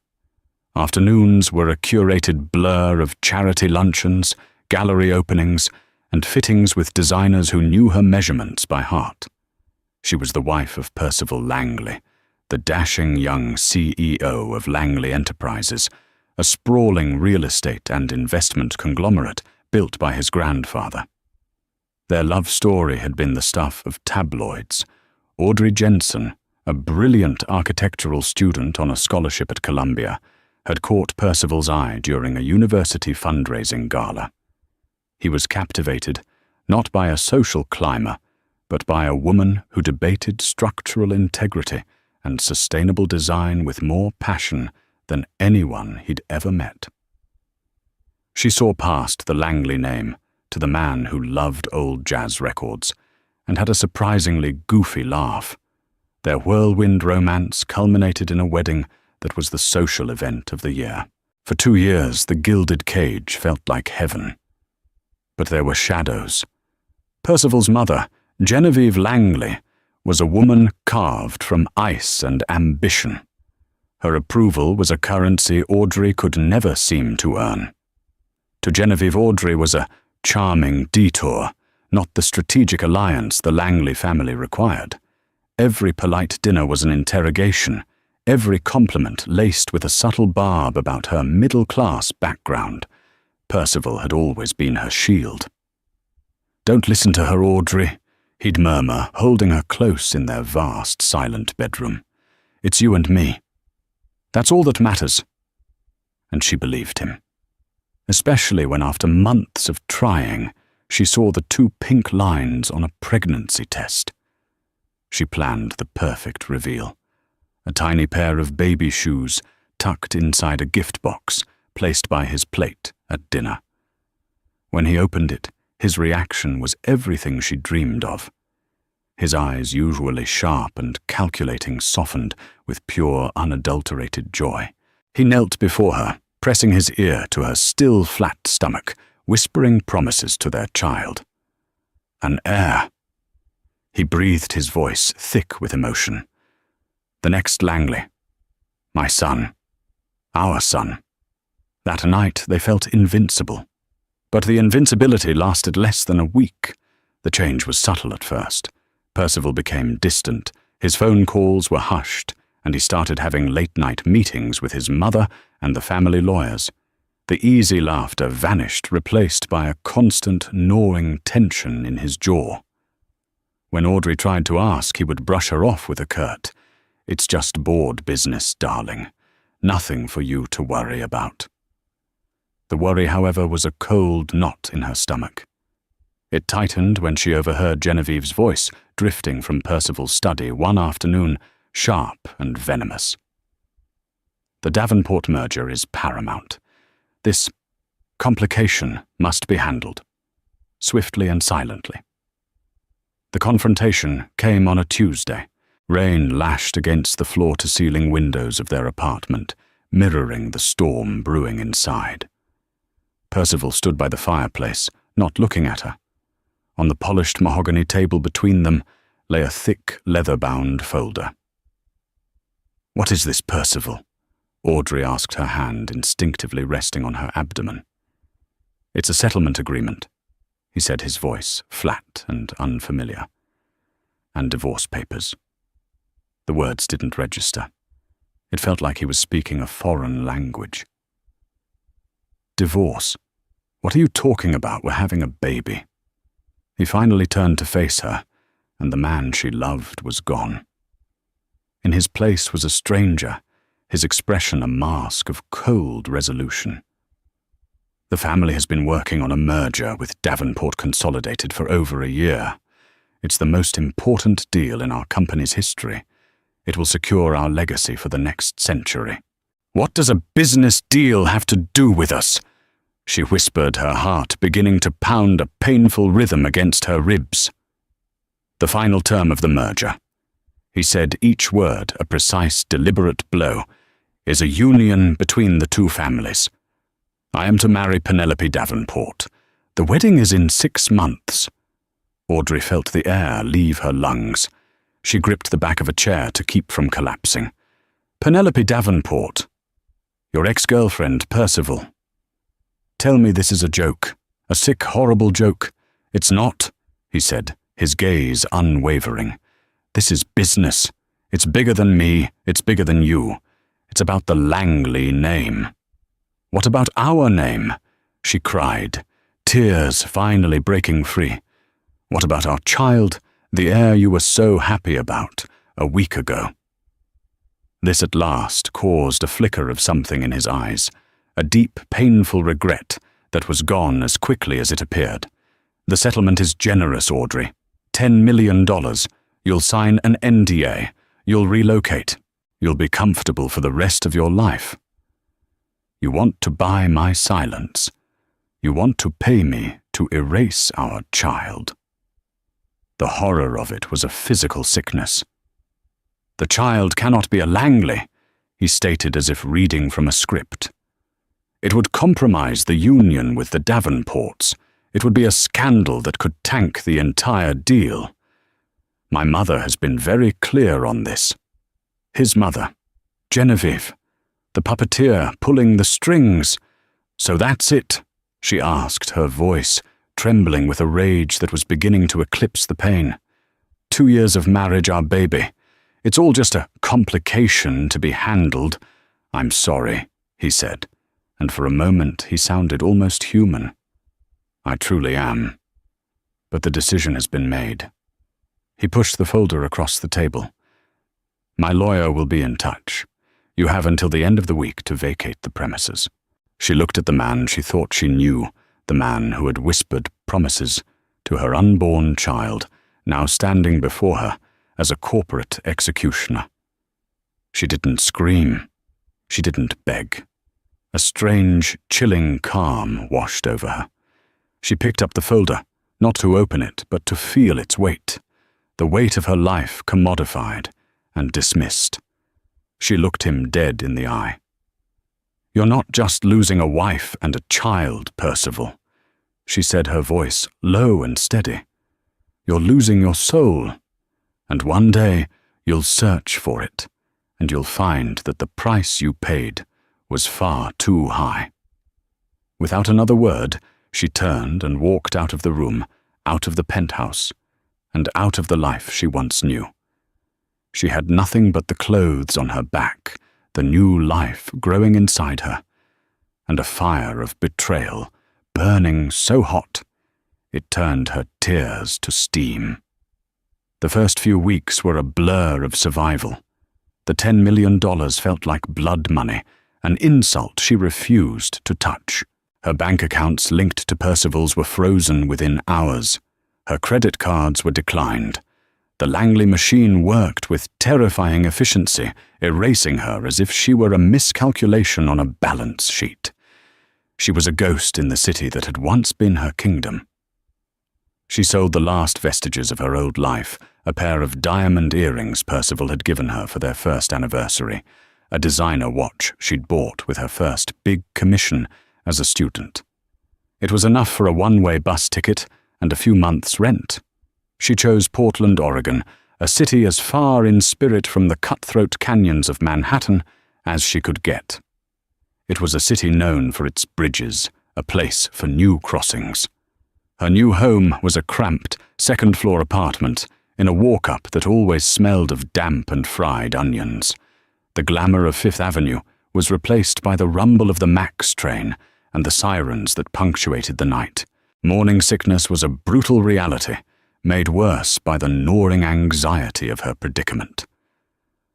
Afternoons were a curated blur of charity luncheons, gallery openings, and fittings with designers who knew her measurements by heart. She was the wife of Percival Langley, the dashing young CEO of Langley Enterprises, a sprawling real estate and investment conglomerate built by his grandfather. Their love story had been the stuff of tabloids. Audrey Jensen, a brilliant architectural student on a scholarship at Columbia, had caught Percival's eye during a university fundraising gala. He was captivated, not by a social climber, but by a woman who debated structural integrity and sustainable design with more passion than anyone he'd ever met. She saw past the Langley name to the man who loved old jazz records and had a surprisingly goofy laugh. Their whirlwind romance culminated in a wedding that was the social event of the year. For 2 years, the gilded cage felt like heaven. But there were shadows. Percival's mother, Genevieve Langley, was a woman carved from ice and ambition. Her approval was a currency Audrey could never seem to earn. To Genevieve, Audrey was a charming detour, not the strategic alliance the Langley family required. Every polite dinner was an interrogation, every compliment laced with a subtle barb about her middle-class background. Percival had always been her shield. "Don't listen to her, Audrey," he'd murmur, holding her close in their vast, silent bedroom. "It's you and me. That's all that matters." And she believed him. Especially when after months of trying, she saw the 2 pink lines on a pregnancy test. She planned the perfect reveal. A tiny pair of baby shoes tucked inside a gift box placed by his plate at dinner. When he opened it, his reaction was everything she dreamed of. His eyes, usually sharp and calculating, softened with pure, unadulterated joy. He knelt before her, pressing his ear to her still flat stomach, whispering promises to their child. An heir. He breathed, his voice thick with emotion. The next Langley. My son. Our son. That night they felt invincible. But the invincibility lasted less than a week. The change was subtle at first. Percival became distant, his phone calls were hushed, and he started having late-night meetings with his mother and the family lawyers. The easy laughter vanished, replaced by a constant gnawing tension in his jaw. When Audrey tried to ask, he would brush her off with a curt, "It's just board business, darling. Nothing for you to worry about." The worry, however, was a cold knot in her stomach. It tightened when she overheard Genevieve's voice drifting from Percival's study one afternoon, sharp and venomous. "The Davenport merger is paramount. This complication must be handled, swiftly and silently." The confrontation came on a Tuesday. Rain lashed against the floor-to-ceiling windows of their apartment, mirroring the storm brewing inside. Percival stood by the fireplace, not looking at her. On the polished mahogany table between them lay a thick, leather-bound folder. "What is this, Percival?" Audrey asked, her hand instinctively resting on her abdomen. "It's a settlement agreement," he said, his voice flat and unfamiliar. "And divorce papers." The words didn't register. It felt like he was speaking a foreign language. "Divorce? What are you talking about? We're having a baby." He finally turned to face her, and the man she loved was gone. In his place was a stranger, his expression a mask of cold resolution. "The family has been working on a merger with Davenport Consolidated for over a year. It's the most important deal in our company's history. It will secure our legacy for the next century." What does a business deal have to do with us? She whispered, her heart beginning to pound a painful rhythm against her ribs. The final term of the merger, he said, each word a precise, deliberate blow, is a union between the two families. I am to marry Penelope Davenport. The wedding is in 6 months. Audrey felt the air leave her lungs. She gripped the back of a chair to keep from collapsing. Penelope Davenport. Your ex-girlfriend, Percival. Tell me this is a joke. A sick, horrible joke. It's not, he said, his gaze unwavering. This is business. It's bigger than me. It's bigger than you. It's about the Langley name. What about our name? She cried, tears finally breaking free. What about our child, the heir you were so happy about a week ago? This at last caused a flicker of something in his eyes, a deep, painful regret that was gone as quickly as it appeared. The settlement is generous, Audrey. $10 million. You'll sign an NDA. You'll relocate. You'll be comfortable for the rest of your life. You want to buy my silence. You want to pay me to erase our child. The horror of it was a physical sickness. The child cannot be a Langley, he stated as if reading from a script. It would compromise the union with the Davenports. It would be a scandal that could tank the entire deal. My mother has been very clear on this. His mother, Genevieve, the puppeteer pulling the strings. So that's it, she asked, her voice trembling with a rage that was beginning to eclipse the pain. 2 years of marriage, our baby. It's all just a complication to be handled. I'm sorry, he said, and for a moment he sounded almost human. I truly am. But the decision has been made. He pushed the folder across the table. My lawyer will be in touch. You have until the end of the week to vacate the premises. She looked at the man she thought she knew, the man who had whispered promises to her unborn child, now standing before her as a corporate executioner. She didn't scream. She didn't beg. A strange, chilling calm washed over her. She picked up the folder, not to open it, but to feel its weight, the weight of her life commodified and dismissed. She looked him dead in the eye. You're not just losing a wife and a child, Percival, she said, her voice low and steady. You're losing your soul, and one day you'll search for it, and you'll find that the price you paid was far too high. Without another word, she turned and walked out of the room, out of the penthouse, and out of the life she once knew. She had nothing but the clothes on her back, the new life growing inside her, and a fire of betrayal burning so hot it turned her tears to steam. The first few weeks were a blur of survival. The $10 million felt like blood money, an insult she refused to touch. Her bank accounts linked to Percival's were frozen within hours. Her credit cards were declined. The Langley machine worked with terrifying efficiency, erasing her as if she were a miscalculation on a balance sheet. She was a ghost in the city that had once been her kingdom. She sold the last vestiges of her old life, a pair of diamond earrings Percival had given her for their first anniversary, a designer watch she'd bought with her first big commission as a student. It was enough for a one-way bus ticket and a few months' rent. She chose Portland, Oregon, a city as far in spirit from the cutthroat canyons of Manhattan as she could get. It was a city known for its bridges, a place for new crossings. Her new home was a cramped, second-floor apartment in a walk-up that always smelled of damp and fried onions. The glamour of Fifth Avenue was replaced by the rumble of the Max train and the sirens that punctuated the night. Morning sickness was a brutal reality, made worse by the gnawing anxiety of her predicament.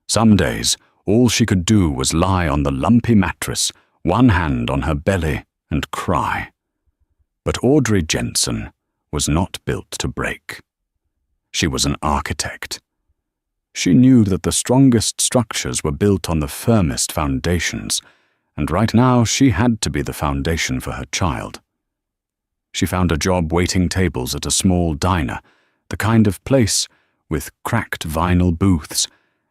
Some days, all she could do was lie on the lumpy mattress, one hand on her belly, and cry. But Audrey Jensen was not built to break. She was an architect. She knew that the strongest structures were built on the firmest foundations, and right now she had to be the foundation for her child. She found a job waiting tables at a small diner, the kind of place with cracked vinyl booths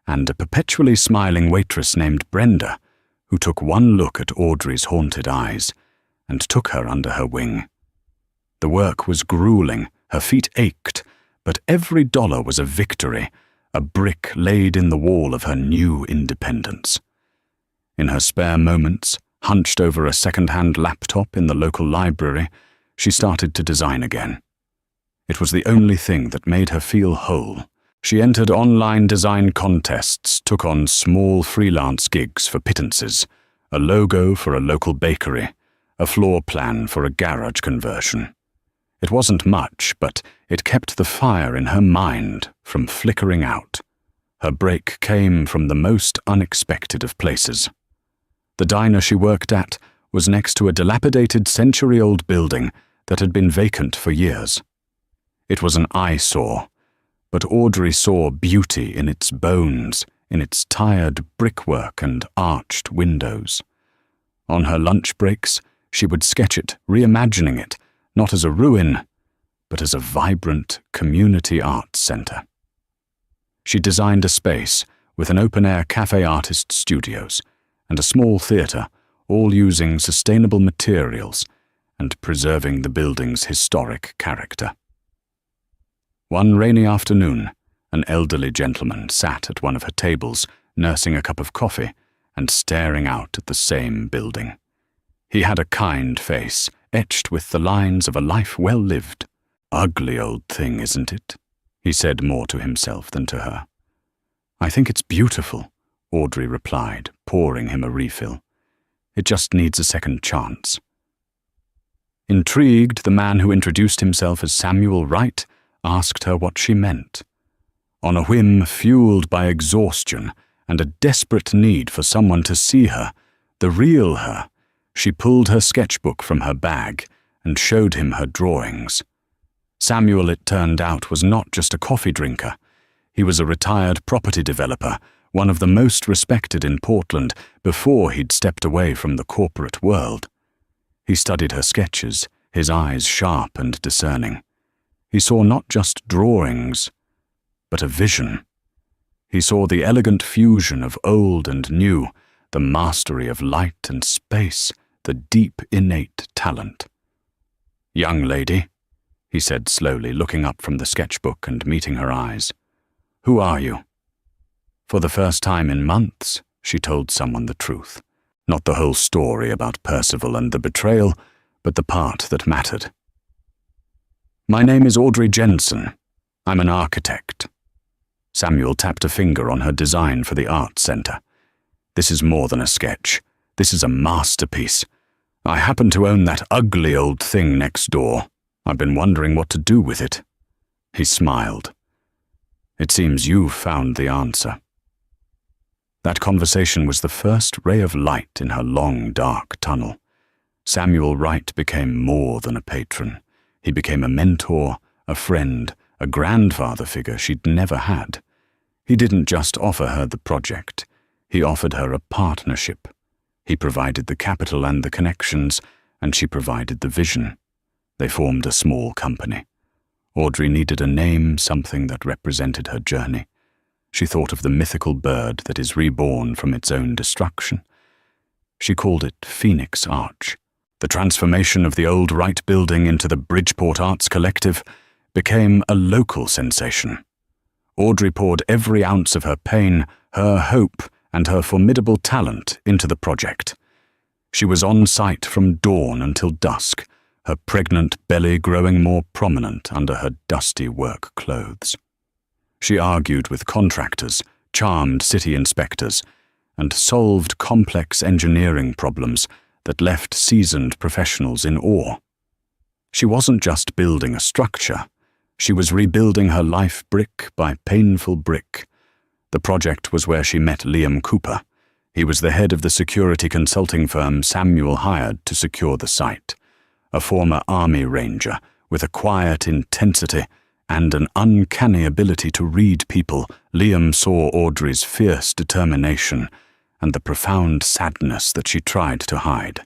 and a perpetually smiling waitress named Brenda, who took one look at Audrey's haunted eyes and took her under her wing. The work was grueling, her feet ached, but every dollar was a victory, a brick laid in the wall of her new independence. In her spare moments, hunched over a second-hand laptop in the local library, she started to design again. It was the only thing that made her feel whole. She entered online design contests, took on small freelance gigs for pittances, a logo for a local bakery, a floor plan for a garage conversion. It wasn't much, but it kept the fire in her mind from flickering out. Her break came from the most unexpected of places. The diner she worked at was next to a dilapidated century-old building that had been vacant for years. It was an eyesore, but Audrey saw beauty in its bones, in its tired brickwork and arched windows. On her lunch breaks, she would sketch it, reimagining it, not as a ruin, but as a vibrant community arts center. She designed a space with an open-air cafe artist studios and a small theater, all using sustainable materials and preserving the building's historic character. One rainy afternoon, an elderly gentleman sat at one of her tables, nursing a cup of coffee and staring out at the same building. He had a kind face, etched with the lines of a life well lived. "Ugly old thing, isn't it?" he said more to himself than to her. "I think it's beautiful," Audrey replied, pouring him a refill. "It just needs a second chance." Intrigued, the man who introduced himself as Samuel Wright asked her what she meant. On a whim fueled by exhaustion and a desperate need for someone to see her, the real her, she pulled her sketchbook from her bag and showed him her drawings. Samuel, it turned out, was not just a coffee drinker. He was a retired property developer, one of the most respected in Portland before he'd stepped away from the corporate world. He studied her sketches, his eyes sharp and discerning. He saw not just drawings, but a vision. He saw the elegant fusion of old and new, the mastery of light and space, the deep innate talent. "Young lady," he said slowly, looking up from the sketchbook and meeting her eyes. "Who are you?" For the first time in months, she told someone the truth. Not the whole story about Percival and the betrayal, but the part that mattered. "My name is Audrey Jensen. I'm an architect." Samuel tapped a finger on her design for the Arts Center. "This is more than a sketch. This is a masterpiece. I happen to own that ugly old thing next door. I've been wondering what to do with it." He smiled. "It seems you've found the answer." That conversation was the first ray of light in her long, dark tunnel. Samuel Wright became more than a patron. He became a mentor, a friend, a grandfather figure she'd never had. He didn't just offer her the project. He offered her a partnership. He provided the capital and the connections, and she provided the vision. They formed a small company. Audrey needed a name, something that represented her journey. She thought of the mythical bird that is reborn from its own destruction. She called it Phoenix Arch. The transformation of the old Wright building into the Bridgeport Arts Collective became a local sensation. Audrey poured every ounce of her pain, her hope, and her formidable talent into the project. She was on site from dawn until dusk, her pregnant belly growing more prominent under her dusty work clothes. She argued with contractors, charmed city inspectors, and solved complex engineering problems that left seasoned professionals in awe. She wasn't just building a structure. She was rebuilding her life brick by painful brick. The project was where she met Liam Cooper. He was the head of the security consulting firm Samuel hired to secure the site, a former Army Ranger with a quiet intensity and an uncanny ability to read people, Liam saw Audrey's fierce determination and the profound sadness that she tried to hide.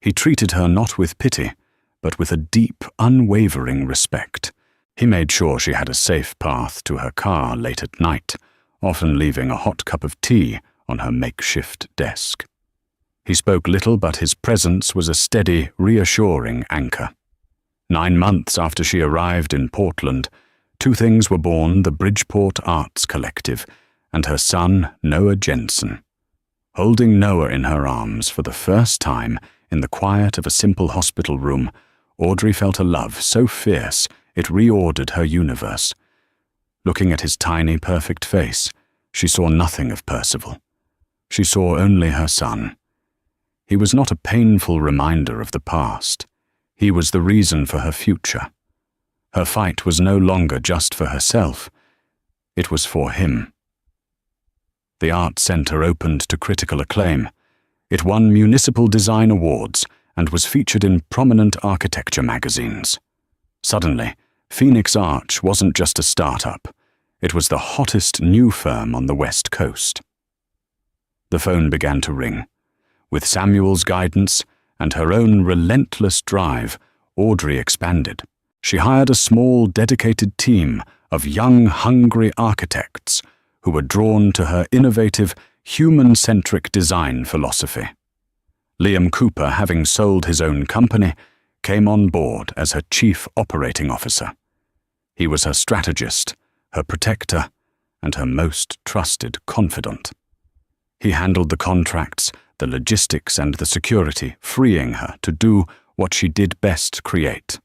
He treated her not with pity, but with a deep, unwavering respect. He made sure she had a safe path to her car late at night, often leaving a hot cup of tea on her makeshift desk. He spoke little, but his presence was a steady, reassuring anchor. 9 months after she arrived in Portland, 2 things were born: the Bridgeport Arts Collective and her son, Noah Jensen. Holding Noah in her arms for the first time in the quiet of a simple hospital room, Audrey felt a love so fierce it reordered her universe. Looking at his tiny, perfect face, she saw nothing of Percival. She saw only her son. He was not a painful reminder of the past. He was the reason for her future. Her fight was no longer just for herself. It was for him. The Art Center opened to critical acclaim. It won municipal design awards and was featured in prominent architecture magazines. Suddenly, Phoenix Arch wasn't just a startup. It was the hottest new firm on the West Coast. The phone began to ring. With Samuel's guidance and her own relentless drive, Audrey expanded. She hired a small, dedicated team of young, hungry architects who were drawn to her innovative, human-centric design philosophy. Liam Cooper, having sold his own company, came on board as her chief operating officer. He was her strategist, her protector, and her most trusted confidant. He handled the contracts, the logistics, and the security, freeing her to do what she did best: create.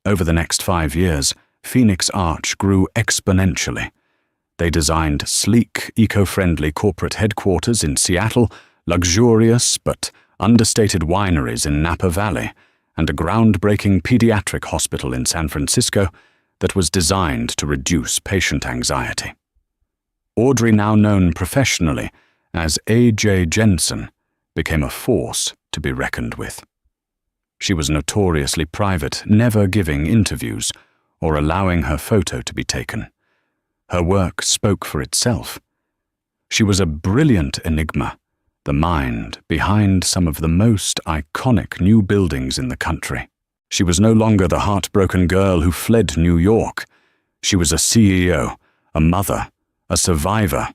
Over the next 5 years, Phoenix Arch grew exponentially. They designed sleek, eco-friendly corporate headquarters in Seattle, luxurious but understated wineries in Napa Valley, and a groundbreaking pediatric hospital in San Francisco that was designed to reduce patient anxiety. Audrey, now known professionally as A.J. Jensen, became a force to be reckoned with. She was notoriously private, never giving interviews or allowing her photo to be taken. Her work spoke for itself. She was a brilliant enigma, the mind behind some of the most iconic new buildings in the country. She was no longer the heartbroken girl who fled New York. She was a CEO, a mother, a survivor.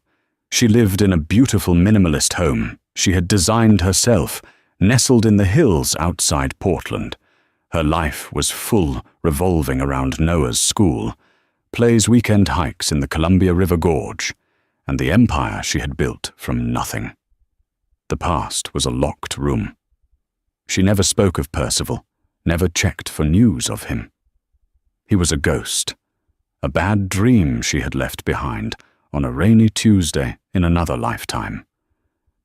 She lived in a beautiful minimalist home she had designed herself, nestled in the hills outside Portland. Her life was full, revolving around Noah's school, plays weekend hikes in the Columbia River Gorge, and the empire she had built from nothing. The past was a locked room. She never spoke of Percival, never checked for news of him. He was a ghost, a bad dream she had left behind on a rainy Tuesday in another lifetime.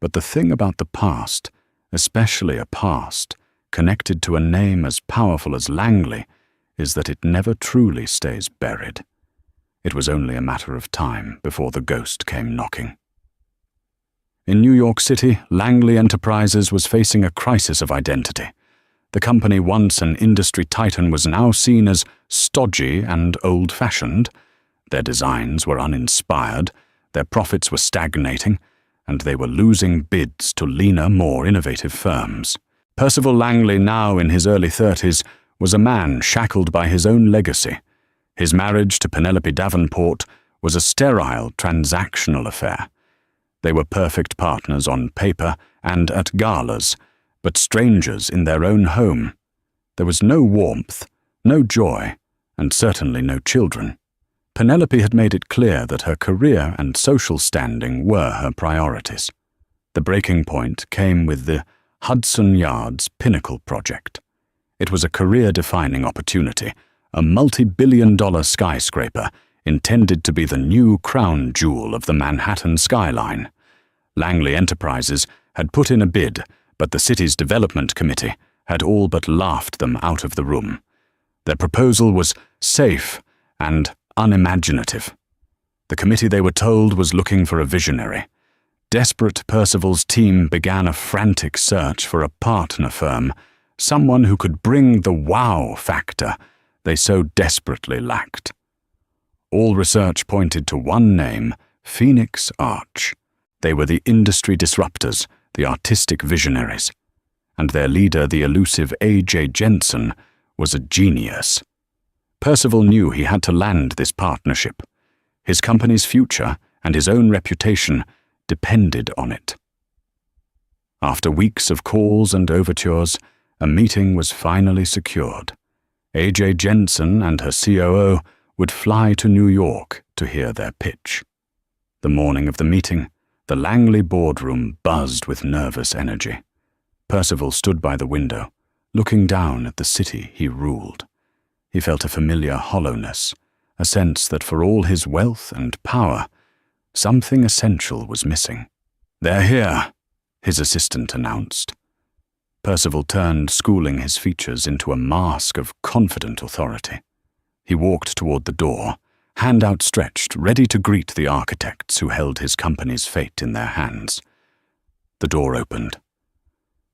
But the thing about the past, especially a past connected to a name as powerful as Langley, is that it never truly stays buried. It was only a matter of time before the ghost came knocking. In New York City, Langley Enterprises was facing a crisis of identity. The company, once an industry titan, was now seen as stodgy and old-fashioned. Their designs were uninspired, their profits were stagnating, and they were losing bids to leaner, more innovative firms. Percival Langley, now in his early 30s, was a man shackled by his own legacy. His marriage to Penelope Davenport was a sterile, transactional affair. They were perfect partners on paper and at galas, but strangers in their own home. There was no warmth, no joy, and certainly no children. Penelope had made it clear that her career and social standing were her priorities. The breaking point came with the Hudson Yards Pinnacle project. It was a career-defining opportunity, a multi-billion-dollar skyscraper intended to be the new crown jewel of the Manhattan skyline. Langley Enterprises had put in a bid, but the city's development committee had all but laughed them out of the room. Their proposal was safe and unimaginative. The committee, they were told, was looking for a visionary. Desperate, Percival's team began a frantic search for a partner firm, someone who could bring the wow factor, they so desperately lacked. All research pointed to one name, Phoenix Arch. They were the industry disruptors, the artistic visionaries, and their leader, the elusive A.J. Jensen, was a genius. Percival knew he had to land this partnership. His company's future and his own reputation depended on it. After weeks of calls and overtures, a meeting was finally secured. A.J. Jensen and her COO would fly to New York to hear their pitch. The morning of the meeting, the Langley boardroom buzzed with nervous energy. Percival stood by the window, looking down at the city he ruled. He felt a familiar hollowness, a sense that for all his wealth and power, something essential was missing. "They're here," his assistant announced. Percival turned, schooling his features into a mask of confident authority. He walked toward the door, hand outstretched, ready to greet the architects who held his company's fate in their hands. The door opened.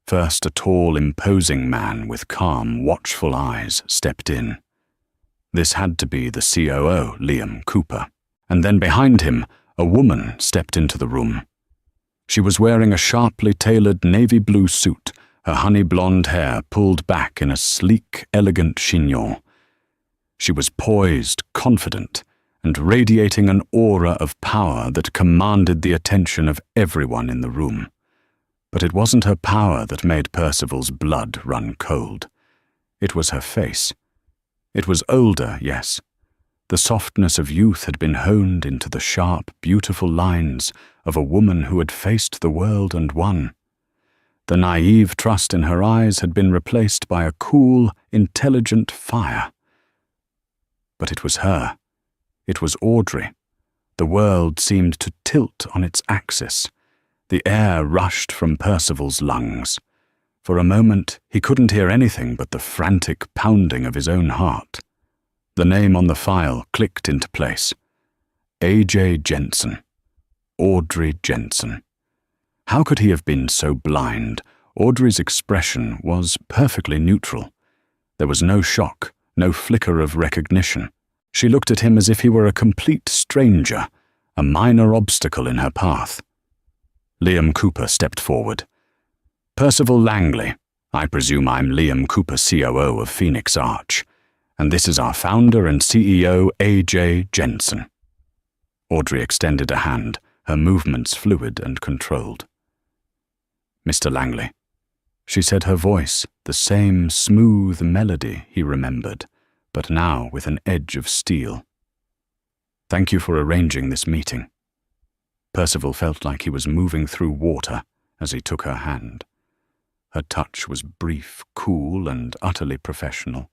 First, a tall, imposing man with calm, watchful eyes stepped in. This had to be the COO, Liam Cooper. And then behind him, a woman stepped into the room. She was wearing a sharply tailored navy blue suit, her honey blonde hair pulled back in a sleek, elegant chignon. She was poised, confident, and radiating an aura of power that commanded the attention of everyone in the room. But it wasn't her power that made Percival's blood run cold. It was her face. It was older, yes. The softness of youth had been honed into the sharp, beautiful lines of a woman who had faced the world and won. The naive trust in her eyes had been replaced by a cool, intelligent fire. But it was her. It was Audrey. The world seemed to tilt on its axis. The air rushed from Percival's lungs. For a moment, he couldn't hear anything but the frantic pounding of his own heart. The name on the file clicked into place. A.J. Jensen. Audrey Jensen. How could he have been so blind? Audrey's expression was perfectly neutral. There was no shock, no flicker of recognition. She looked at him as if he were a complete stranger, a minor obstacle in her path. Liam Cooper stepped forward. "Percival Langley. I presume I'm Liam Cooper, COO of Phoenix Arch. And this is our founder and CEO, A.J. Jensen." Audrey extended a hand, her movements fluid and controlled. "Mr. Langley," she said, her voice the same smooth melody he remembered, but now with an edge of steel. "Thank you for arranging this meeting." Percival felt like he was moving through water as he took her hand. Her touch was brief, cool, and utterly professional.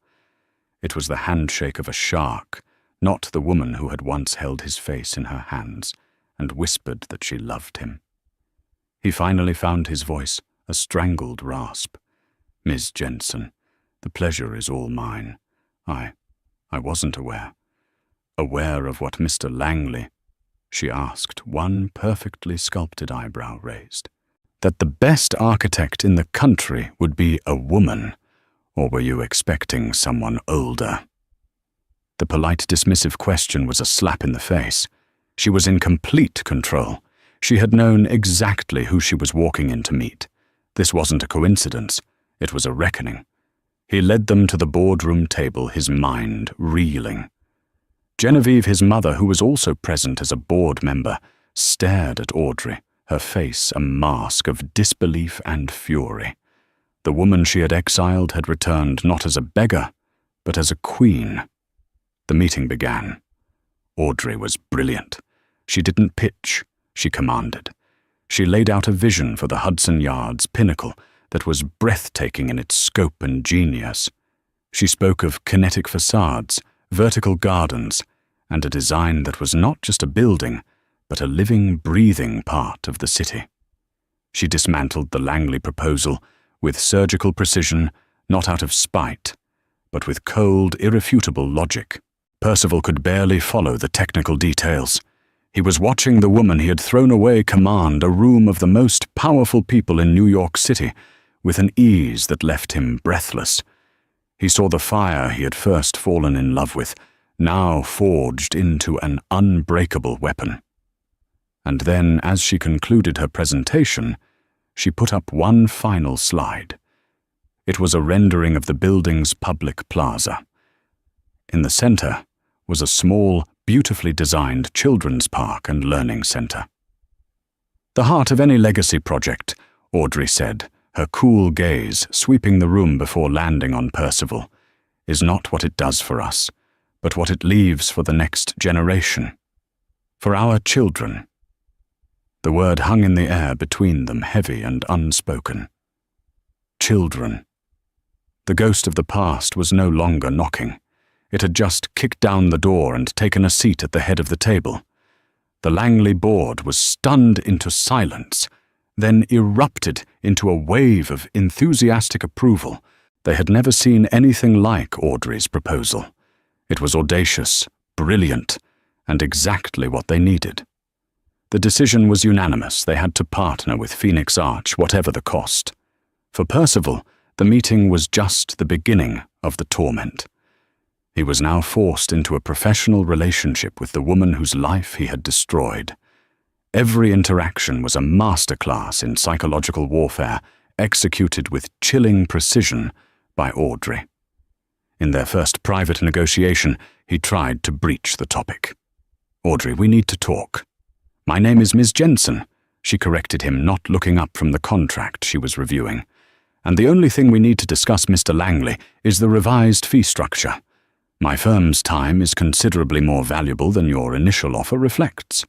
It was the handshake of a shark, not the woman who had once held his face in her hands and whispered that she loved him. He finally found his voice, a strangled rasp. "Ms. Jensen, the pleasure is all mine. I wasn't aware. Aware of what Mr. Langley," she asked, one perfectly sculpted eyebrow raised. "That the best architect in the country would be a woman, or were you expecting someone older?" The polite, dismissive question was a slap in the face. She was in complete control. She had known exactly who she was walking in to meet. This wasn't a coincidence. It was a reckoning. He led them to the boardroom table, his mind reeling. Genevieve, his mother, who was also present as a board member, stared at Audrey, her face a mask of disbelief and fury. The woman she had exiled had returned not as a beggar, but as a queen. The meeting began. Audrey was brilliant. She didn't pitch, she commanded. She laid out a vision for the Hudson Yards pinnacle that was breathtaking in its scope and genius. She spoke of kinetic facades, vertical gardens, and a design that was not just a building, but a living, breathing part of the city. She dismantled the Langley proposal with surgical precision, not out of spite, but with cold, irrefutable logic. Percival could barely follow the technical details. He was watching the woman he had thrown away command a room of the most powerful people in New York City with an ease that left him breathless. He saw the fire he had first fallen in love with, now forged into an unbreakable weapon. And then, as she concluded her presentation, she put up one final slide. It was a rendering of the building's public plaza. In the center was a small, beautifully designed children's park and learning center. "The heart of any legacy project," Audrey said, her cool gaze sweeping the room before landing on Percival, "is not what it does for us, but what it leaves for the next generation. For our children." The word hung in the air between them, heavy and unspoken. Children. The ghost of the past was no longer knocking. It had just kicked down the door and taken a seat at the head of the table. The Langley board was stunned into silence, then erupted into a wave of enthusiastic approval. They had never seen anything like Audrey's proposal. It was audacious, brilliant, and exactly what they needed. The decision was unanimous. They had to partner with Phoenix Arch, whatever the cost. For Percival, the meeting was just the beginning of the torment. He was now forced into a professional relationship with the woman whose life he had destroyed. Every interaction was a masterclass in psychological warfare, executed with chilling precision by Audrey. In their first private negotiation, he tried to breach the topic. "Audrey, we need to talk." "My name is Ms. Jensen," she corrected him, not looking up from the contract she was reviewing. "And the only thing we need to discuss, Mr. Langley, is the revised fee structure. My firm's time is considerably more valuable than your initial offer reflects."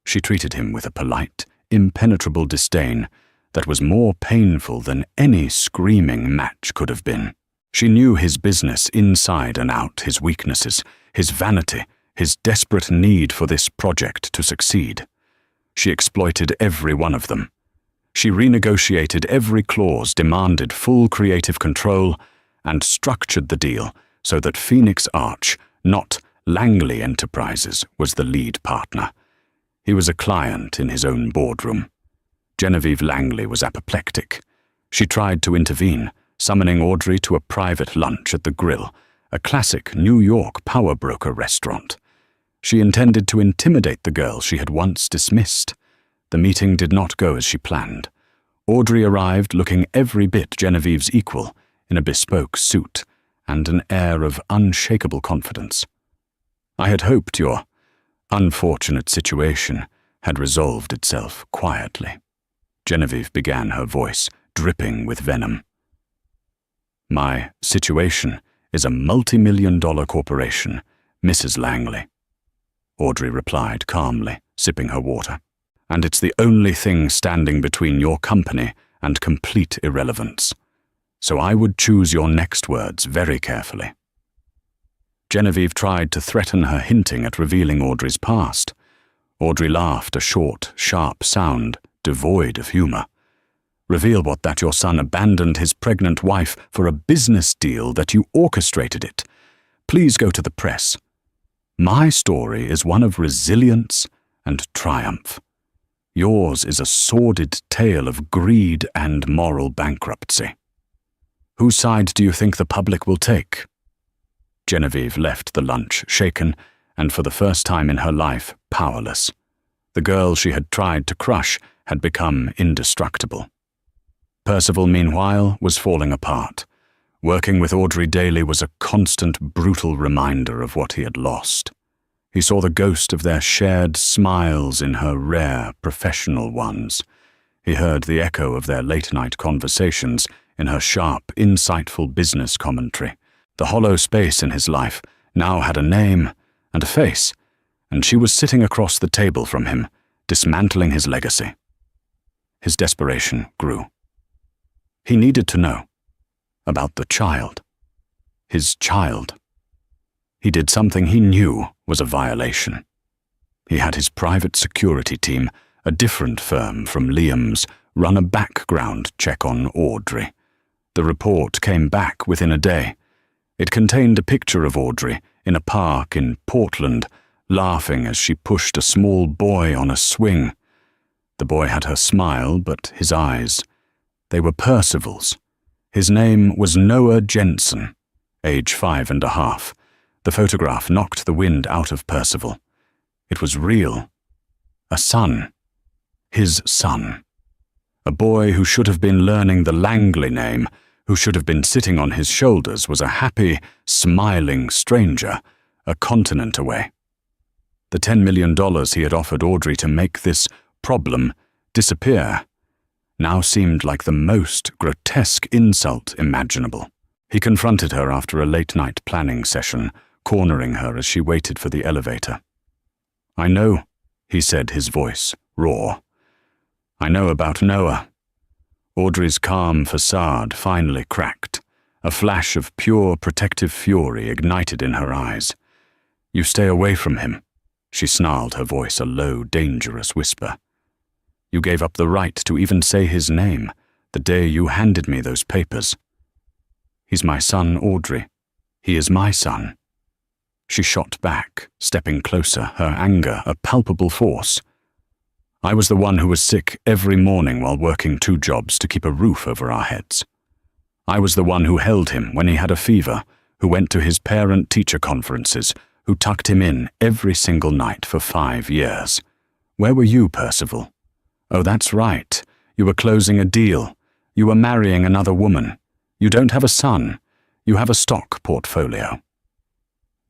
She treated him with a polite, impenetrable disdain that was more painful than any screaming match could have been. She knew his business inside and out, his weaknesses, his vanity, his desperate need for this project to succeed. She exploited every one of them. She renegotiated every clause, demanded full creative control, and structured the deal so that Phoenix Arch, not Langley Enterprises, was the lead partner. He was a client in his own boardroom. Genevieve Langley was apoplectic. She tried to intervene, summoning Audrey to a private lunch at the Grill, a classic New York power broker restaurant. She intended to intimidate the girl she had once dismissed. The meeting did not go as she planned. Audrey arrived looking every bit Genevieve's equal, in a bespoke suit and an air of unshakable confidence. "I had hoped your unfortunate situation had resolved itself quietly." Genevieve began, her voice dripping with venom. "My situation is a multi-million-dollar corporation, Mrs. Langley," Audrey replied calmly, sipping her water. "And it's the only thing standing between your company and complete irrelevance. So I would choose your next words very carefully." Genevieve tried to threaten her, hinting at revealing Audrey's past. Audrey laughed, a short, sharp sound, devoid of humor. "Reveal what, that your son abandoned his pregnant wife for a business deal, that you orchestrated it. Please go to the press. My story is one of resilience and triumph. Yours is a sordid tale of greed and moral bankruptcy. Whose side do you think the public will take?" Genevieve left the lunch, shaken, and for the first time in her life, powerless. The girl she had tried to crush had become indestructible. Percival, meanwhile, was falling apart. Working with Audrey daily was a constant, brutal reminder of what he had lost. He saw the ghost of their shared smiles in her rare, professional ones. He heard the echo of their late-night conversations in her sharp, insightful business commentary. The hollow space in his life now had a name and a face, and she was sitting across the table from him, dismantling his legacy. His desperation grew. He needed to know about the child. His child. He did something he knew was a violation. He had his private security team, a different firm from Liam's, run a background check on Audrey. The report came back within a day. It contained a picture of Audrey in a park in Portland, laughing as she pushed a small boy on a swing. The boy had her smile, but his eyes, they were Percival's. His name was Noah Jensen, age 5.5. The photograph knocked the wind out of Percival. It was real. A son. His son. A boy who should have been learning the Langley name, who should have been sitting on his shoulders, was a happy, smiling stranger, a continent away. The $10 million he had offered Audrey to make this problem disappear now seemed like the most grotesque insult imaginable. He confronted her after a late-night planning session, cornering her as she waited for the elevator. "I know," he said, his voice raw. "I know about Noah." Audrey's calm facade finally cracked. A flash of pure protective fury ignited in her eyes. "You stay away from him," she snarled, her voice a low, dangerous whisper. "You gave up the right to even say his name the day you handed me those papers." "He's my son, Audrey. He is my son." She shot back, stepping closer, her anger a palpable force. "I was the one who was sick every morning while working 2 jobs to keep a roof over our heads. I was the one who held him when he had a fever, who went to his parent-teacher conferences, who tucked him in every single night for 5 years. Where were you, Percival? Oh, that's right. You were closing a deal. You were marrying another woman. You don't have a son. You have a stock portfolio."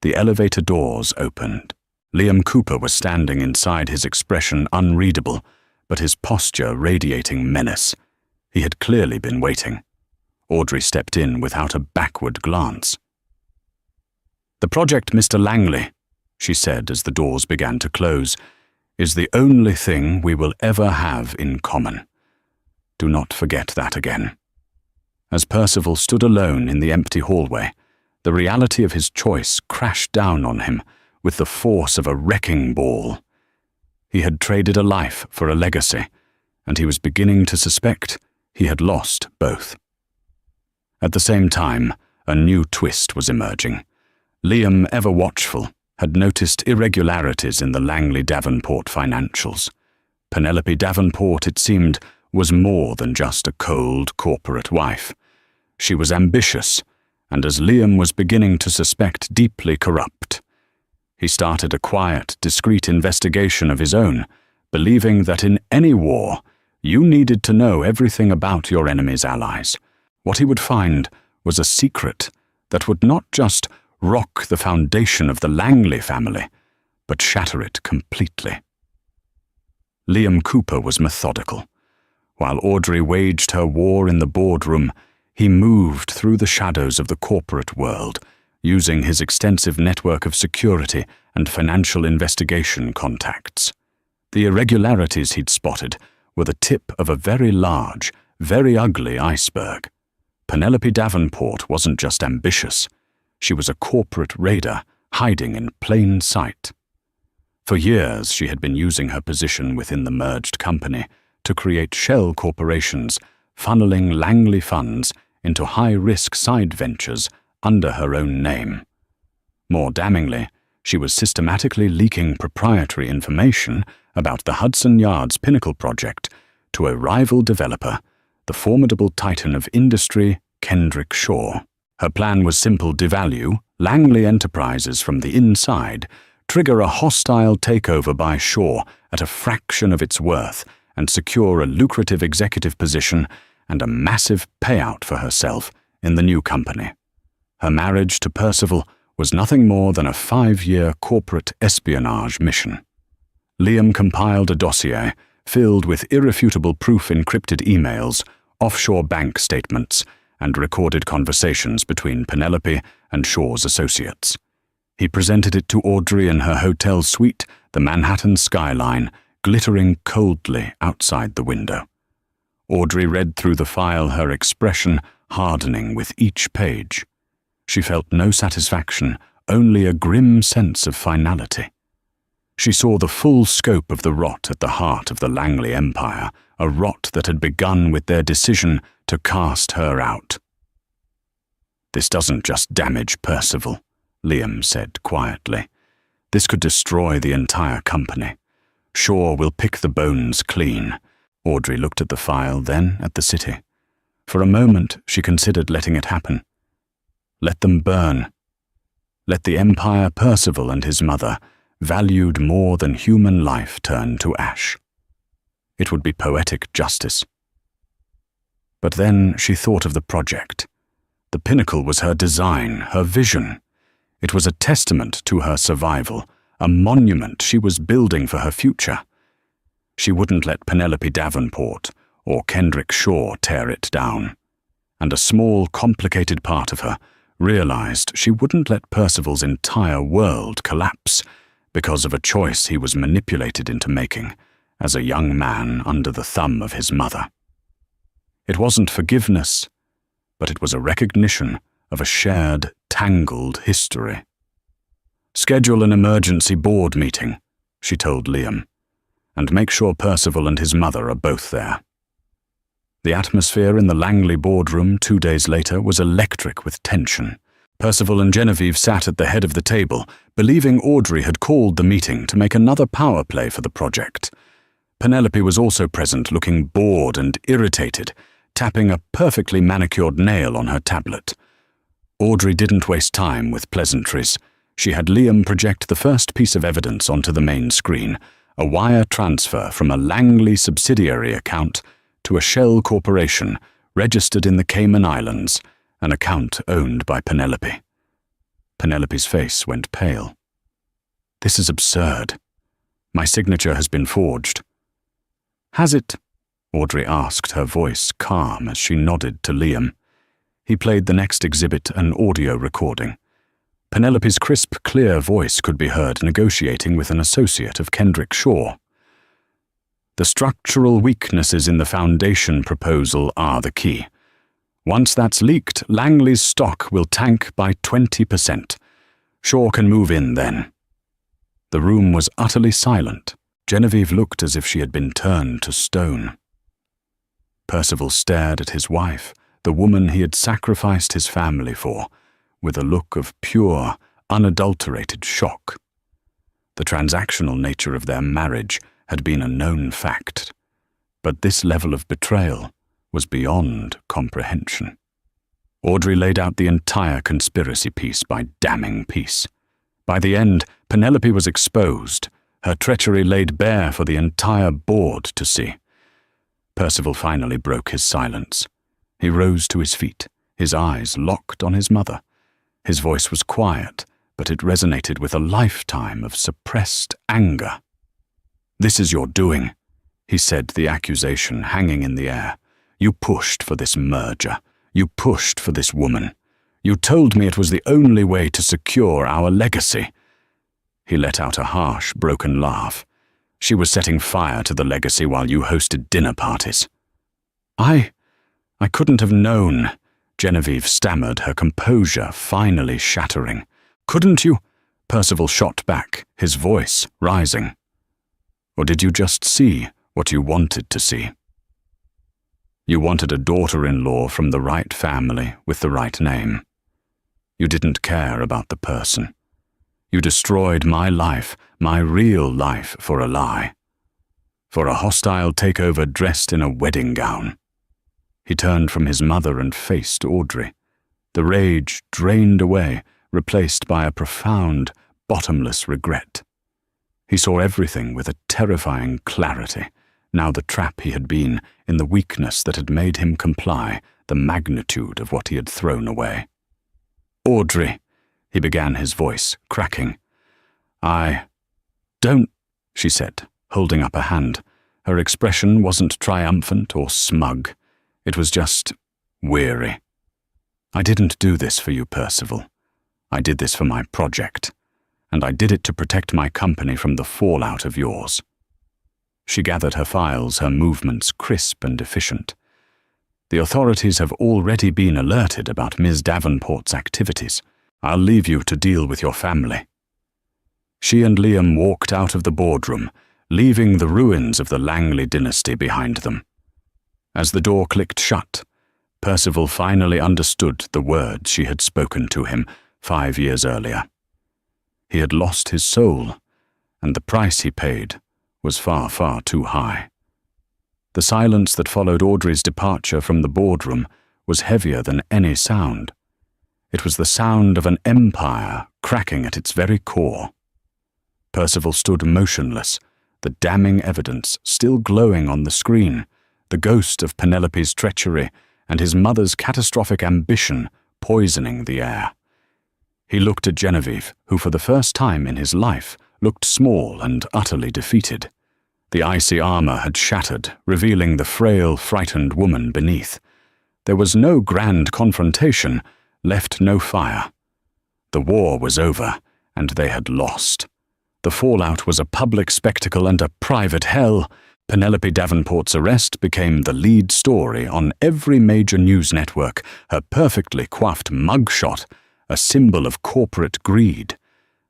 The elevator doors opened. Liam Cooper was standing inside, his expression unreadable, but his posture radiating menace. He had clearly been waiting. Audrey stepped in without a backward glance. "The project, Mr. Langley," she said as the doors began to close, "is the only thing we will ever have in common. Do not forget that again." As Percival stood alone in the empty hallway, the reality of his choice crashed down on him with the force of a wrecking ball. He had traded a life for a legacy, and he was beginning to suspect he had lost both. At the same time, a new twist was emerging. Liam, ever watchful, had noticed irregularities in the Langley Davenport financials. Penelope Davenport, it seemed, was more than just a cold corporate wife. She was ambitious, and as Liam was beginning to suspect, deeply corrupt. He started a quiet, discreet investigation of his own, believing that in any war, you needed to know everything about your enemy's allies. What he would find was a secret that would not just rock the foundation of the Langley family, but shatter it completely. Liam Cooper was methodical. While Audrey waged her war in the boardroom, he moved through the shadows of the corporate world, using his extensive network of security and financial investigation contacts. The irregularities he'd spotted were the tip of a very large, very ugly iceberg. Penelope Davenport wasn't just ambitious. She was a corporate raider, hiding in plain sight. For years, she had been using her position within the merged company to create shell corporations, funneling Langley funds into high-risk side ventures under her own name. More damningly, she was systematically leaking proprietary information about the Hudson Yards Pinnacle project to a rival developer, the formidable titan of industry, Kendrick Shaw. Her plan was simple: devalue Langley Enterprises from the inside, trigger a hostile takeover by Shaw at a fraction of its worth, and secure a lucrative executive position and a massive payout for herself in the new company. Her marriage to Percival was nothing more than a 5-year corporate espionage mission. Liam compiled a dossier filled with irrefutable proof-encrypted emails, offshore bank statements, and recorded conversations between Penelope and Shaw's associates. He presented it to Audrey in her hotel suite, the Manhattan skyline, glittering coldly outside the window. Audrey read through the file, her expression hardening with each page. She felt no satisfaction, only a grim sense of finality. She saw the full scope of the rot at the heart of the Langley empire, a rot that had begun with their decision to cast her out. "This doesn't just damage Percival," Liam said quietly. "This could destroy the entire company. Shaw will pick the bones clean." Audrey looked at the file, then at the city. For a moment, she considered letting it happen. Let them burn. Let the empire Percival and his mother valued more than human life turn to ash. It would be poetic justice. But then she thought of the project. The pinnacle was her design, her vision. It was a testament to her survival, a monument she was building for her future. She wouldn't let Penelope Davenport or Kendrick Shaw tear it down. And a small, complicated part of her realized she wouldn't let Percival's entire world collapse because of a choice he was manipulated into making as a young man under the thumb of his mother. It wasn't forgiveness, but it was a recognition of a shared, tangled history. "Schedule an emergency board meeting," she told Liam, "and make sure Percival and his mother are both there." The atmosphere in the Langley boardroom 2 days later was electric with tension. Percival and Genevieve sat at the head of the table, believing Audrey had called the meeting to make another power play for the project. Penelope was also present, looking bored and irritated, tapping a perfectly manicured nail on her tablet. Audrey didn't waste time with pleasantries. She had Liam project the first piece of evidence onto the main screen, a wire transfer from a Langley subsidiary account to a shell corporation registered in the Cayman Islands, an account owned by Penelope. Penelope's face went pale. "This is absurd. My signature has been forged." "Has it?" Audrey asked, her voice calm as she nodded to Liam. He played the next exhibit, an audio recording. Penelope's crisp, clear voice could be heard negotiating with an associate of Kendrick Shaw. "The structural weaknesses in the foundation proposal are the key. Once that's leaked, Langley's stock will tank by 20%. Shaw can move in then." The room was utterly silent. Genevieve looked as if she had been turned to stone. Percival stared at his wife, the woman he had sacrificed his family for, with a look of pure, unadulterated shock. The transactional nature of their marriage had been a known fact, but this level of betrayal was beyond comprehension. Audrey laid out the entire conspiracy piece by damning piece. By the end, Penelope was exposed, her treachery laid bare for the entire board to see. Percival finally broke his silence. He rose to his feet, his eyes locked on his mother. His voice was quiet, but it resonated with a lifetime of suppressed anger. "This is your doing," he said, the accusation hanging in the air. "You pushed for this merger. You pushed for this woman. You told me it was the only way to secure our legacy." He let out a harsh, broken laugh. "She was setting fire to the legacy while you hosted dinner parties." I couldn't have known," Genevieve stammered, her composure finally shattering. "Couldn't you?" Percival shot back, his voice rising. "Or did you just see what you wanted to see? You wanted a daughter-in-law from the right family with the right name. You didn't care about the person. You destroyed my life, my real life, for a lie. For a hostile takeover dressed in a wedding gown." He turned from his mother and faced Audrey. The rage drained away, replaced by a profound, bottomless regret. He saw everything with a terrifying clarity, now the trap he had been in, the weakness that had made him comply, the magnitude of what he had thrown away. "Audrey," he began, his voice cracking. "I don't," she said, holding up a hand. Her expression wasn't triumphant or smug. It was just weary. "I didn't do this for you, Percival. I did this for my project, and I did it to protect my company from the fallout of yours." She gathered her files, her movements crisp and efficient. "The authorities have already been alerted about Ms. Davenport's activities. I'll leave you to deal with your family." She and Liam walked out of the boardroom, leaving the ruins of the Langley dynasty behind them. As the door clicked shut, Percival finally understood the words she had spoken to him 5 years earlier. He had lost his soul, and the price he paid was far, far too high. The silence that followed Audrey's departure from the boardroom was heavier than any sound. It was the sound of an empire cracking at its very core. Percival stood motionless, the damning evidence still glowing on the screen, the ghost of Penelope's treachery and his mother's catastrophic ambition poisoning the air. He looked at Genevieve, who for the first time in his life looked small and utterly defeated. The icy armor had shattered, revealing the frail, frightened woman beneath. There was no grand confrontation, left no fire. The war was over, and they had lost. The fallout was a public spectacle and a private hell. Penelope Davenport's arrest became the lead story on every major news network, her perfectly coiffed mugshot, a symbol of corporate greed.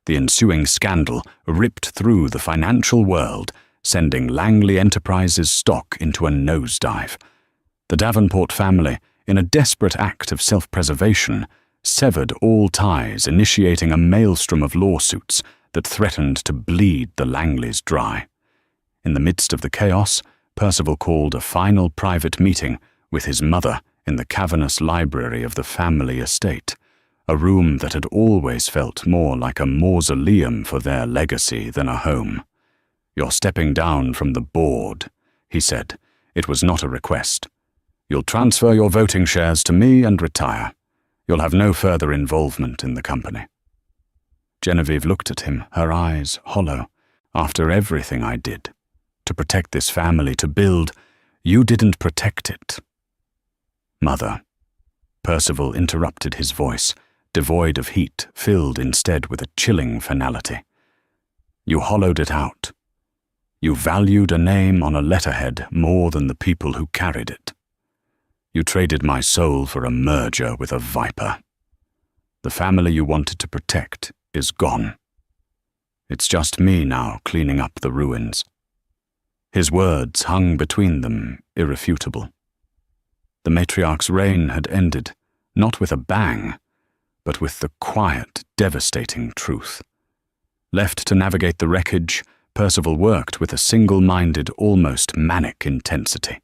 The ensuing scandal ripped through the financial world, sending Langley Enterprises stock into a nosedive. The Davenport family, in a desperate act of self-preservation, severed all ties, initiating a maelstrom of lawsuits that threatened to bleed the Langleys dry. In the midst of the chaos, Percival called a final private meeting with his mother in the cavernous library of the family estate, a room that had always felt more like a mausoleum for their legacy than a home. "You're stepping down from the board," he said. It was not a request. "You'll transfer your voting shares to me and retire. You'll have no further involvement in the company." Genevieve looked at him, her eyes hollow. "After everything I did, to protect this family, to build, you didn't protect it." "Mother," Percival interrupted, his voice, devoid of heat, filled instead with a chilling finality. "You hollowed it out. You valued a name on a letterhead more than the people who carried it. You traded my soul for a merger with a viper. The family you wanted to protect is gone. It's just me now cleaning up the ruins." His words hung between them, irrefutable. The matriarch's reign had ended, not with a bang, but with the quiet, devastating truth. Left to navigate the wreckage, Percival worked with a single-minded, almost manic intensity.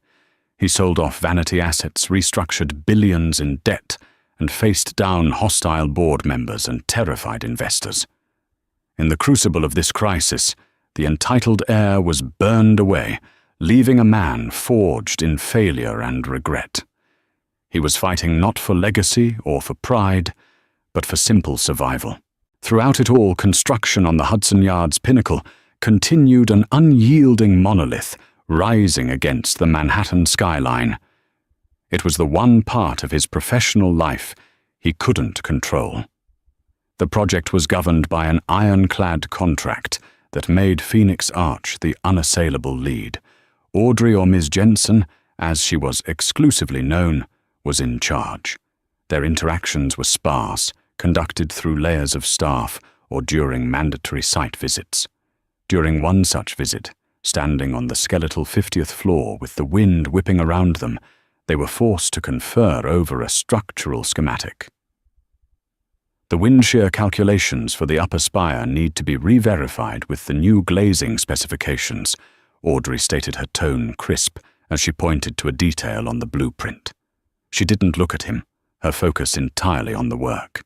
He sold off vanity assets, restructured billions in debt, and faced down hostile board members and terrified investors. In the crucible of this crisis, the entitled heir was burned away, leaving a man forged in failure and regret. He was fighting not for legacy or for pride, but for simple survival. Throughout it all, construction on the Hudson Yards pinnacle continued an unyielding monolith, rising against the Manhattan skyline. It was the one part of his professional life he couldn't control. The project was governed by an ironclad contract that made Phoenix Arch the unassailable lead. Audrey, or Ms. Jensen, as she was exclusively known, was in charge. Their interactions were sparse, conducted through layers of staff or during mandatory site visits. During one such visit, standing on the skeletal 50th floor with the wind whipping around them, they were forced to confer over a structural schematic. The wind shear calculations for the upper spire need to be re-verified with the new glazing specifications, Audrey stated, her tone crisp as she pointed to a detail on the blueprint. She didn't look at him, her focus entirely on the work.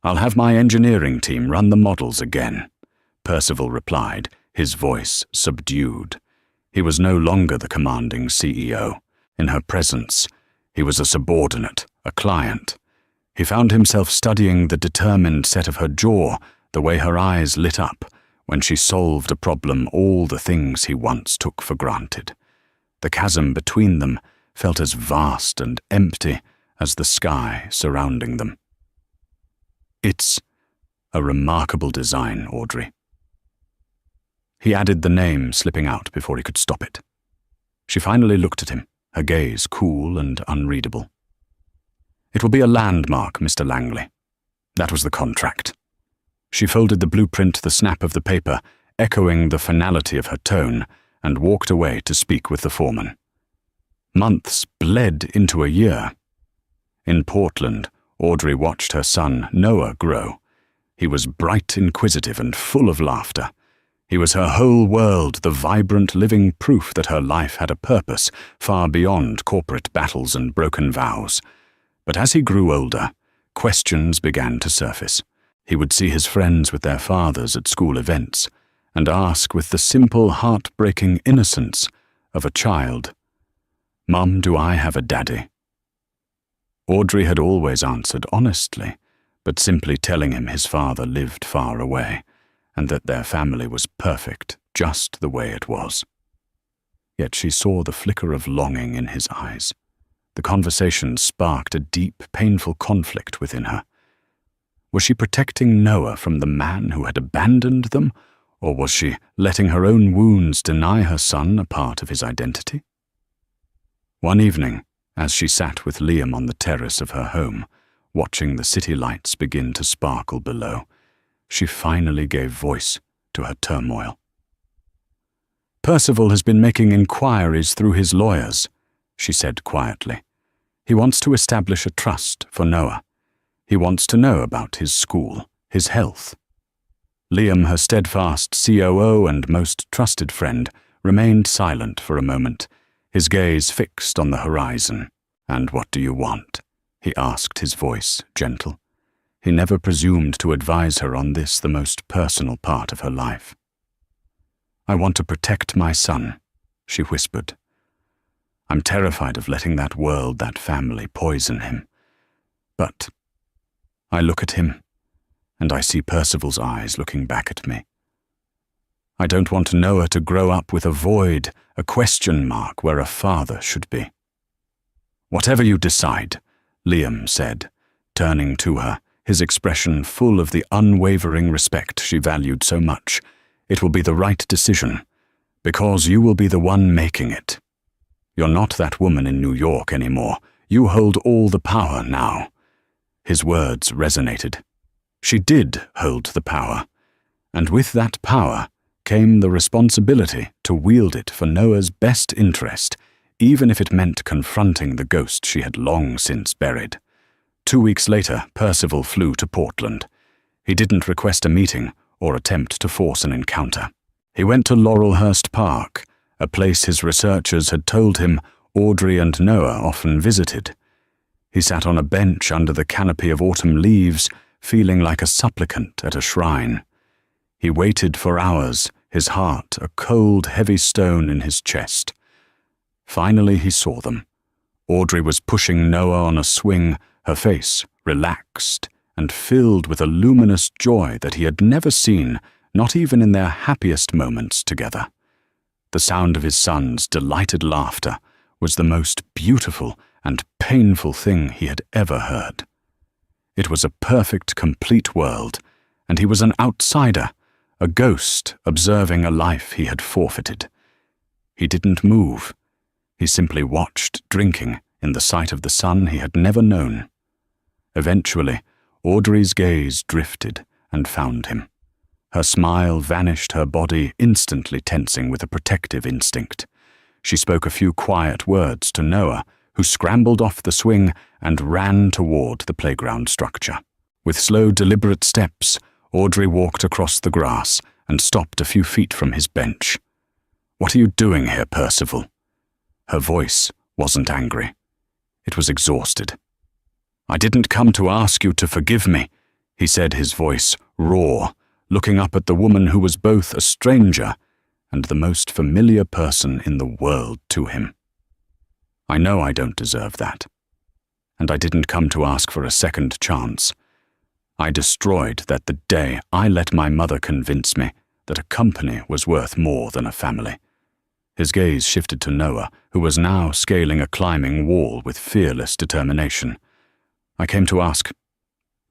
"I'll have my engineering team run the models again," Percival replied, his voice subdued. He was no longer the commanding CEO. In her presence, he was a subordinate, a client. He found himself studying the determined set of her jaw, the way her eyes lit up when she solved a problem, all the things he once took for granted. The chasm between them felt as vast and empty as the sky surrounding them. "It's a remarkable design, Audrey." He added the name slipping out before he could stop it. She finally looked at him, her gaze cool and unreadable. "It will be a landmark, Mr. Langley. That was the contract." She folded the blueprint to the snap of the paper, echoing the finality of her tone, and walked away to speak with the foreman. Months bled into a year. In Portland, Audrey watched her son, Noah, grow. He was bright, inquisitive, and full of laughter. He was her whole world, the vibrant living proof that her life had a purpose far beyond corporate battles and broken vows. But as he grew older, questions began to surface. He would see his friends with their fathers at school events and ask with the simple, heartbreaking innocence of a child, "Mum, do I have a daddy?" Audrey had always answered honestly, but simply telling him his father lived far away and that their family was perfect just the way it was. Yet she saw the flicker of longing in his eyes. The conversation sparked a deep, painful conflict within her. Was she protecting Noah from the man who had abandoned them, or was she letting her own wounds deny her son a part of his identity? One evening, as she sat with Liam on the terrace of her home, watching the city lights begin to sparkle below, she finally gave voice to her turmoil. "Percival has been making inquiries through his lawyers," she said quietly. "He wants to establish a trust for Noah. He wants to know about his school, his health." Liam, her steadfast COO and most trusted friend, remained silent for a moment, his gaze fixed on the horizon. "And what do you want?" he asked, his voice gentle. He never presumed to advise her on this, the most personal part of her life. "I want to protect my son," she whispered. "I'm terrified of letting that world, that family, poison him. But I look at him, and I see Percival's eyes looking back at me. I don't want Noah to grow up with a void, a question mark where a father should be." "Whatever you decide," Liam said, turning to her, his expression full of the unwavering respect she valued so much. "It will be the right decision, because you will be the one making it. You're not that woman in New York anymore. You hold all the power now." His words resonated. She did hold the power, and with that power came the responsibility to wield it for Noah's best interest, even if it meant confronting the ghost she had long since buried. 2 weeks later, Percival flew to Portland. He didn't request a meeting or attempt to force an encounter. He went to Laurelhurst Park, a place his researchers had told him Audrey and Noah often visited. He sat on a bench under the canopy of autumn leaves, feeling like a supplicant at a shrine. He waited for hours, his heart a cold, heavy stone in his chest. Finally he saw them. Audrey was pushing Noah on a swing, her face relaxed and filled with a luminous joy that he had never seen, not even in their happiest moments together. The sound of his son's delighted laughter was the most beautiful and painful thing he had ever heard. It was a perfect, complete world, and he was an outsider, a ghost observing a life he had forfeited. He didn't move. He simply watched, drinking in the sight of the son he had never known. Eventually, Audrey's gaze drifted and found him. Her smile vanished, her body instantly tensing with a protective instinct. She spoke a few quiet words to Noah, who scrambled off the swing and ran toward the playground structure. With slow, deliberate steps, Audrey walked across the grass and stopped a few feet from his bench. "What are you doing here, Percival?" Her voice wasn't angry. It was exhausted. "I didn't come to ask you to forgive me," he said, his voice raw, looking up at the woman who was both a stranger and the most familiar person in the world to him. "I know I don't deserve that. And I didn't come to ask for a second chance. I destroyed that the day I let my mother convince me that a company was worth more than a family." His gaze shifted to Noah, who was now scaling a climbing wall with fearless determination. "I came to ask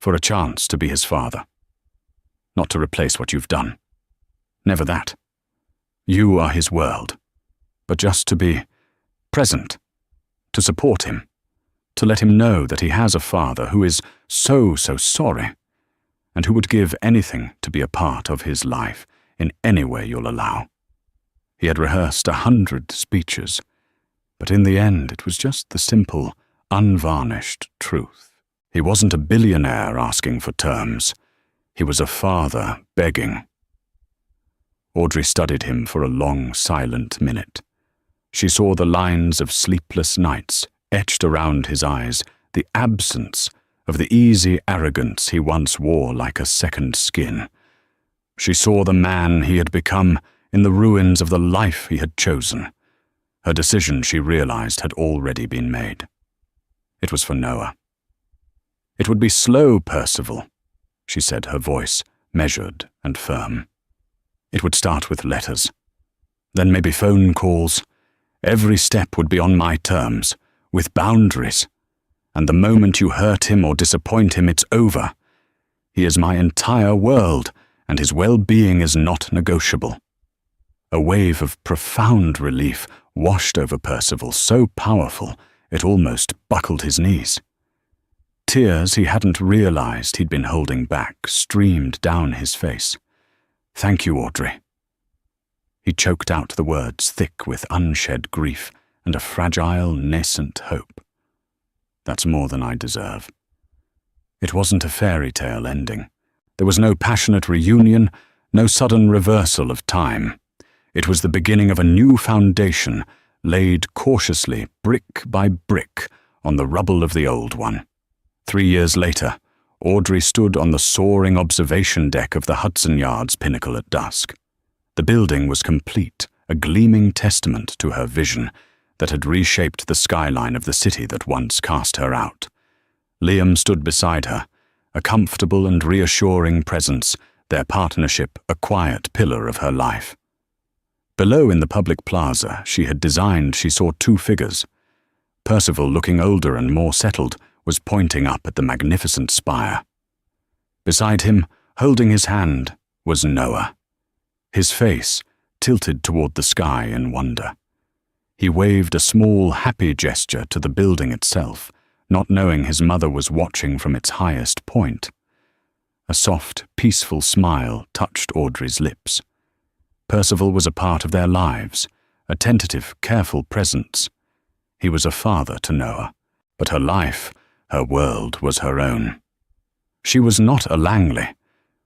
for a chance to be his father. Not to replace what you've done. Never that. You are his world. But just to be present, to support him, to let him know that he has a father who is so sorry, and who would give anything to be a part of his life in any way you'll allow." He had rehearsed 100 speeches, but in the end it was just the simple, unvarnished truth. He wasn't a billionaire asking for terms. He was a father begging. Audrey studied him for a long, silent minute. She saw the lines of sleepless nights etched around his eyes, the absence of the easy arrogance he once wore like a second skin. She saw the man he had become in the ruins of the life he had chosen. Her decision, she realized, had already been made. It was for Noah. "It would be slow, Percival," she said, her voice measured and firm. "It would start with letters. Then maybe phone calls. Every step would be on my terms, with boundaries. And the moment you hurt him or disappoint him, it's over. He is my entire world, and his well-being is not negotiable." A wave of profound relief washed over Percival, so powerful it almost buckled his knees. Tears he hadn't realized he'd been holding back streamed down his face. "Thank you, Audrey." He choked out the words, thick with unshed grief and a fragile, nascent hope. "That's more than I deserve." It wasn't a fairy tale ending. There was no passionate reunion, no sudden reversal of time. It was the beginning of a new foundation, laid cautiously, brick by brick, on the rubble of the old one. 3 years later, Audrey stood on the soaring observation deck of the Hudson Yards pinnacle at dusk. The building was complete, a gleaming testament to her vision that had reshaped the skyline of the city that once cast her out. Liam stood beside her, a comfortable and reassuring presence, their partnership a quiet pillar of her life. Below in the public plaza she saw 2 figures. Percival, looking older and more settled, was pointing up at the magnificent spire. Beside him, holding his hand, was Noah. His face tilted toward the sky in wonder. He waved a small, happy gesture to the building itself, not knowing his mother was watching from its highest point. A soft, peaceful smile touched Audrey's lips. Percival was a part of their lives, a tentative, careful presence. He was a father to Noah, but her life, her world, was her own. She was not a Langley.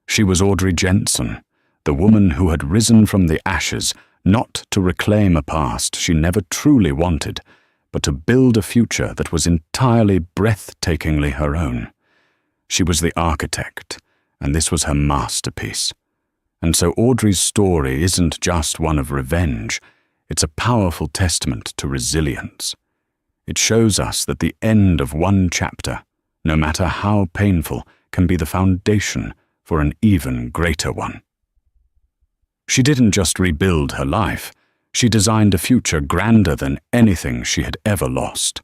She was Audrey Jensen, the woman who had risen from the ashes, not to reclaim a past she never truly wanted, but to build a future that was entirely breathtakingly her own. She was the architect, and this was her masterpiece. And so Audrey's story isn't just one of revenge, it's a powerful testament to resilience. It shows us that the end of one chapter, no matter how painful, can be the foundation for an even greater one. She didn't just rebuild her life, she designed a future grander than anything she had ever lost.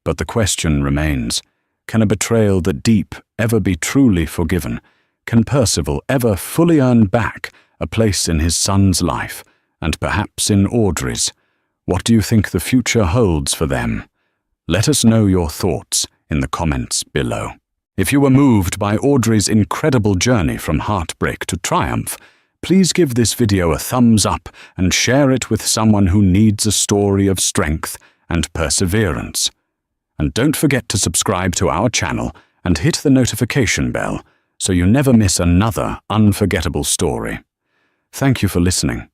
But the question remains, can a betrayal that deep ever be truly forgiven? Can Percival ever fully earn back a place in his son's life, and perhaps in Audrey's? What do you think the future holds for them? Let us know your thoughts in the comments below. If you were moved by Audrey's incredible journey from heartbreak to triumph, please give this video a thumbs up and share it with someone who needs a story of strength and perseverance. And don't forget to subscribe to our channel and hit the notification bell so you never miss another unforgettable story. Thank you for listening.